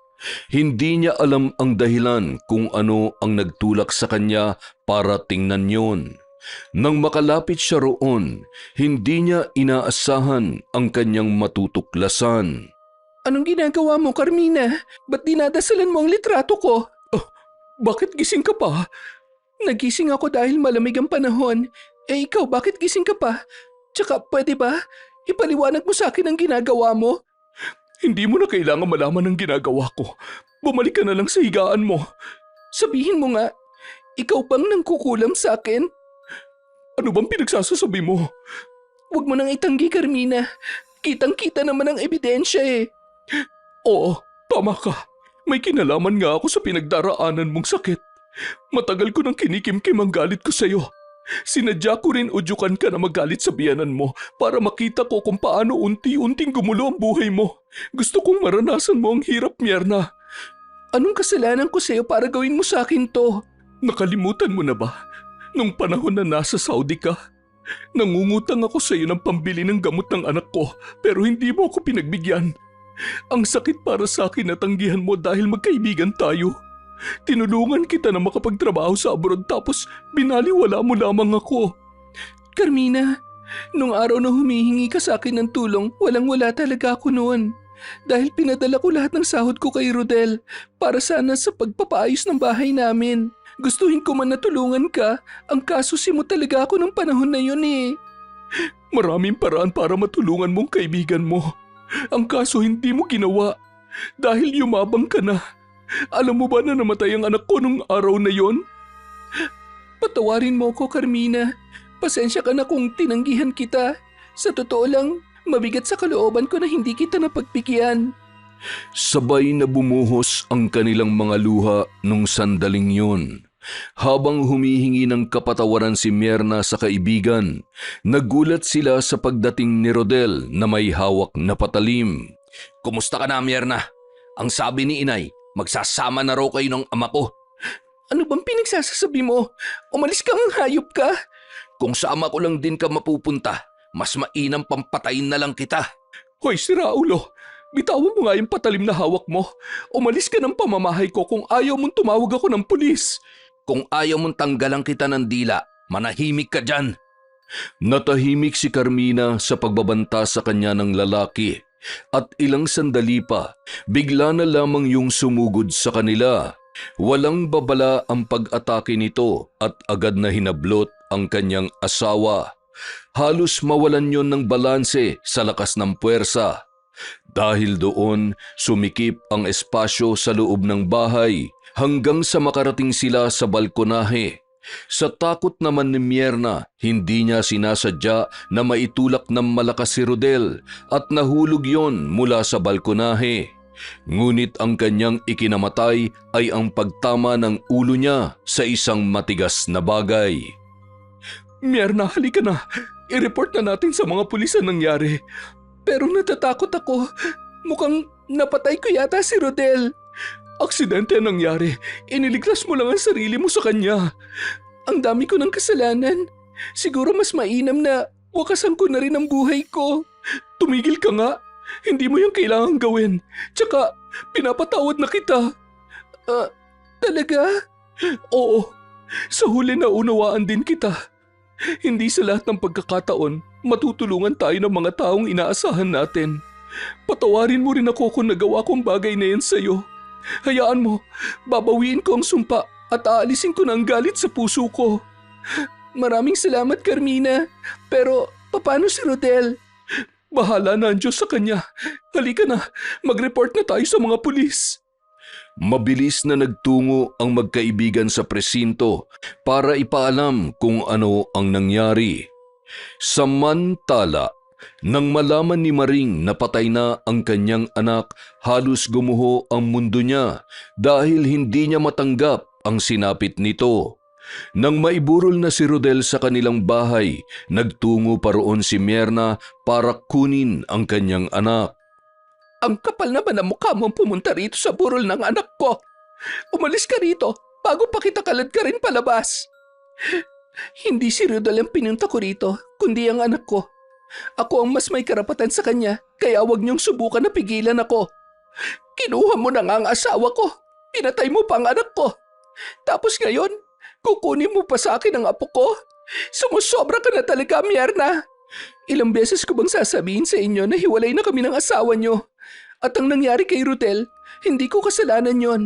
Hindi niya alam ang dahilan kung ano ang nagtulak sa kanya para tingnan yon. Nang makalapit siya roon, hindi niya inaasahan ang kanyang matutuklasan. Anong ginagawa mo, Carmina? Ba't dinadasalan mo ang litrato ko? Bakit gising ka pa? Nagising ako dahil malamig ang panahon. Ikaw, bakit gising ka pa? Tsaka pwede ba? Ipaliwanag mo sa akin ang ginagawa mo? Hindi mo na kailangan malaman ang ginagawa ko. Bumalik ka na lang sa higaan mo. Sabihin mo nga, ikaw bang nangkukulam sa akin? Ano bang pinagsasasabi mo? Huwag mo nang itanggi, Carmina. Kitang-kita naman ang ebidensya eh. Oo, tama ka. May kinalaman nga ako sa pinagdaraanan mong sakit. Matagal ko nang kinikimkim ang galit ko sa'yo. Sinadya ko rin udyukan ka na magalit sa biyanan mo para makita ko kung paano unti-unting gumulo ang buhay mo. Gusto kong maranasan mo ang hirap, Mierna. Anong kasalanan ko sa'yo para gawin mo sa akin to? Nakalimutan mo na ba? Nung panahon na nasa Saudi ka, nangungutang ako sa iyo ng pambili ng gamot ng anak ko pero hindi mo ako pinagbigyan. Ang sakit para sa akin na tanggihan mo dahil magkaibigan tayo. Tinulungan kita na makapagtrabaho sa abroad tapos binaliwala mo lamang ako. Carmina, nung araw na humihingi ka sa akin ng tulong, walang-wala talaga ako noon. Dahil pinadala ko lahat ng sahod ko kay Rodel para sana sa pagpapaayos ng bahay namin. Gustuhin ko man na tulungan ka, ang kasusi mo talaga ako ng panahon na yun eh. Maraming paraan para matulungan mong kaibigan mo. Ang kaso hindi mo ginawa dahil yumabang ka na. Alam mo ba na namatay ang anak ko nung araw na yon? Patawarin mo ko, Carmina. Pasensya ka na kung tinanggihan kita. Sa totoo lang, mabigat sa kalooban ko na hindi kita napagbigyan. Sabay na bumuhos ang kanilang mga luha nung sandaling yun. Habang humihingi ng kapatawaran si Mierna sa kaibigan, nagulat sila sa pagdating ni Rodel na may hawak na patalim. Kumusta ka na, Mierna? Ang sabi ni inay, magsasama na raw kayo ng ama ko. Ano bang pinagsasasabi mo? Umalis kang hayop ka? Kung sa ama ko lang din ka mapupunta, mas mainam pampatayin na lang kita. Hoy, si Raulo! Bitawan mo nga yung patalim na hawak mo. Umalis ka ng pamamahay ko kung ayaw mong tumawag ako ng pulis. Kung ayaw mong tanggalan kita ng dila, manahimik ka dyan. Natahimik si Carmina sa pagbabanta sa kanya ng lalaki at ilang sandali pa, bigla na lamang yung sumugod sa kanila. Walang babala ang pag-atake nito at agad na hinablot ang kanyang asawa. Halos mawalan yon ng balanse sa lakas ng puwersa. Dahil doon, sumikip ang espasyo sa loob ng bahay hanggang sa makarating sila sa balkonahe. Sa takot naman ni Mierna, hindi niya sinasadya na maitulak ng malakas si Rodel at nahulog yon mula sa balkonahe. Ngunit ang kanyang ikinamatay ay ang pagtama ng ulo niya sa isang matigas na bagay. Mierna, halika na. I-report na natin sa mga pulis ang nangyari. Pero natatakot ako. Mukhang napatay ko yata si Rodel. Aksidente ang nangyari. Iniligtas mo lang ang sarili mo sa kanya. Ang dami ko ng kasalanan. Siguro mas mainam na wakasan ko na rin ang buhay ko. Tumigil ka nga. Hindi mo yung kailangang gawin. Tsaka, pinapatawad na kita. Talaga? Oo. Sa huli na unawaan din kita. Hindi sa lahat ng pagkakataon, matutulungan tayo ng mga taong inaasahan natin. Patawarin mo rin ako kung nagawa kong bagay na yan sa'yo. Hayaan mo, babawiin ko ang sumpa at aalisin ko na ang galit sa puso ko. Maraming salamat, Carmina. Pero, paano si Rodel? Bahala na ang Diyos sa kanya. Halika na, mag-report na tayo sa mga pulis. Mabilis na nagtungo ang magkaibigan sa presinto para ipaalam kung ano ang nangyari. Samantala, nang malaman ni Maring na patay na ang kanyang anak, halos gumuho ang mundo niya dahil hindi niya matanggap ang sinapit nito. Nang maiburol na si Rodel sa kanilang bahay, nagtungo pa roon si Mierna para kunin ang kanyang anak. Ang kapal naman ng mukha mong pumunta rito sa burol ng anak ko. Umalis ka rito bago pa kita kalad ka rin palabas. Hindi si Rodel ang pinunta ko rito, kundi ang anak ko. Ako ang mas may karapatan sa kanya, kaya huwag niyong subukan na pigilan ako. Kinuha mo na nga ang asawa ko. Pinatay mo pa ang anak ko. Tapos ngayon, kukunin mo pa sa akin ang apo ko? Sumusobra ka na talaga, Mierna. Ilang beses ko bang sasabihin sa inyo na hiwalay na kami ng asawa niyo? At ang nangyari kay Rodel, hindi ko kasalanan yon.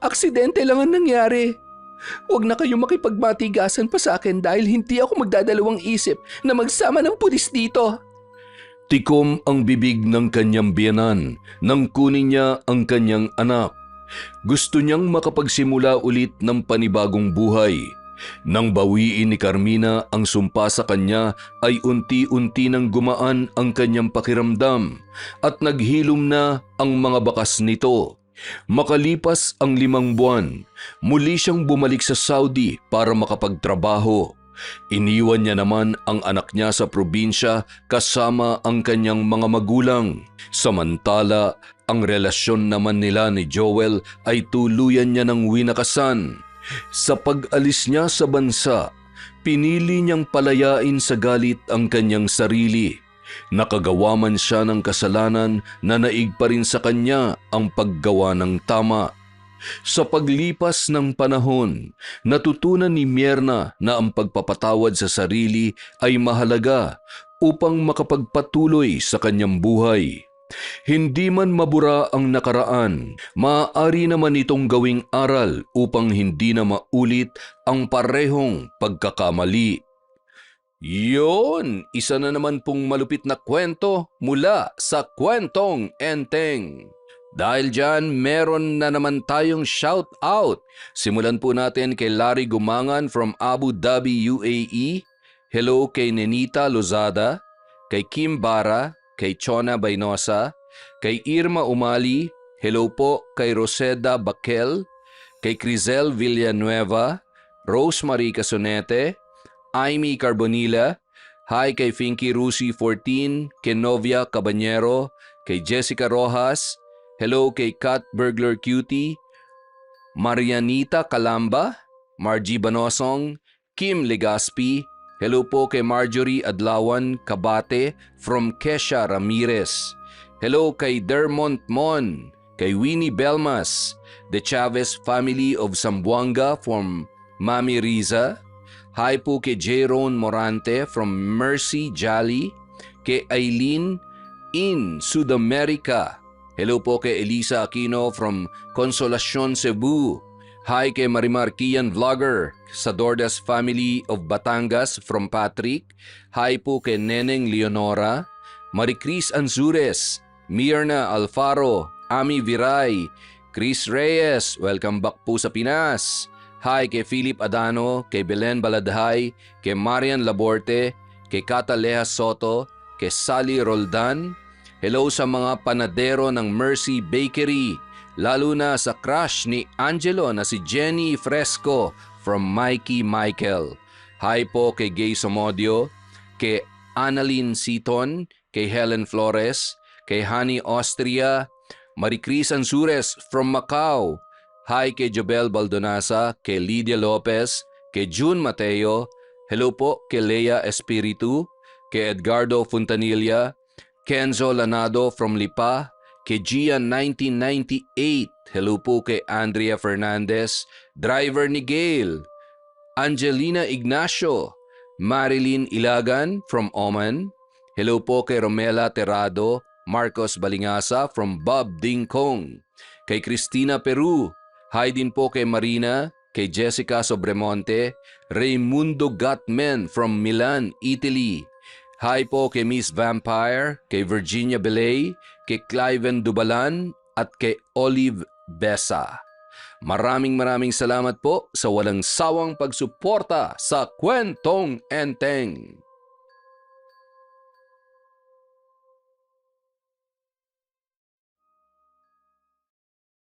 Aksidente lang ang nangyari. Huwag na kayong makipagmatigasan pa sa akin dahil hindi ako magdadalawang isip na magsama ng pulis dito. Tikom ang bibig ng kanyang biyanan nang kunin niya ang kanyang anak. Gusto niyang makapagsimula ulit ng panibagong buhay. Nang bawiin ni Carmina ang sumpa sa kanya ay unti-unti nang gumaan ang kanyang pakiramdam at naghilom na ang mga bakas nito. Makalipas ang 5 buwan, muli siyang bumalik sa Saudi para makapagtrabaho. Iniwan niya naman ang anak niya sa probinsya kasama ang kanyang mga magulang. Samantala, ang relasyon naman nila ni Joel ay tuluyan niya ng winakasan. Sa pag-alis niya sa bansa, pinili niyang palayain sa galit ang kanyang sarili. Nakagawa man siya ng kasalanan, nanaig pa rin sa kanya ang paggawa ng tama. Sa paglipas ng panahon, natutunan ni Mierna na ang pagpapatawad sa sarili ay mahalaga upang makapagpatuloy sa kanyang buhay. Hindi man mabura ang nakaraan, maaari naman itong gawing aral upang hindi na maulit ang parehong pagkakamali. Yon, isa na naman pong malupit na kwento mula sa Kwentong Enteng. Dahil dyan, meron na naman tayong shout out. Simulan po natin kay Larry Gumangan from Abu Dhabi, UAE. Hello kay Nenita Lozada, kay Kim Bara, kay Chona Baynosa, kay Irma Umali, hello po kay Roseda Bakel, kay Crizel Villanueva, Rosemary Casonete, Aimee Carbonilla, hi kay Finky Rusi 14, kay Novia Cabanyero, kay Jessica Rojas, hello kay Kat Burglar Cutie, Marianita Calamba, Margie Banosong, Kim Legaspi, hello po kay Marjorie Adlawan Kabate from Kesha Ramirez, Hello kay Dermont Mon, kay Winnie Belmas, the Chavez family of Zamboanga from Mami Riza. Hi po kay Jeron Morante from Mercy Jolly, kay Eileen in Sudamerica. Hello po kay Elisa Aquino from Consolacion, Cebu. Hi kay Marimar Kian Vlogger sa Dordas family of Batangas from Patrick. Hi po kay Neneng Leonora, Maricris Anzures, Mirna Alfaro, Ami Viray, Chris Reyes, welcome back po sa Pinas. Hi kay Philip Adano, kay Belen Baladhay, kay Marian Laborte, kay Kata Leha Soto, kay Sally Roldan. Hello sa mga panadero ng Mercy Bakery, lalo na sa crush ni Angelo na si Jenny Fresco from Mikey Michael. Hi po kay Gay Somodio, kay Annalyn Seaton, kay Helen Flores, kay Honey Austria, Maricris Ansures from Macau. Hi kay Jobel Baldonasa, kay Lydia Lopez, kay June Mateo. Hello po kay Lea Espiritu, kay Edgardo Fontanilla, Kenzo Lanado from Lipa, kay Gian 1998. Hello po kay Andrea Fernandez, driver ni Gail, Angelina Ignacio, Marilyn Ilagan from Oman. Hello po kay Romela Terrado, Marcos Balingasa from Bob Ding Kong, kay Cristina Peru. Hi din po kay Marina, kay Jessica Sobremonte, Raimundo Gatmen from Milan, Italy. Hi po kay Miss Vampire, kay Virginia Belay, kay Cliven Dubalan at kay Olive Besa. Maraming salamat po sa walang sawang pagsuporta sa Kwentong Enteng.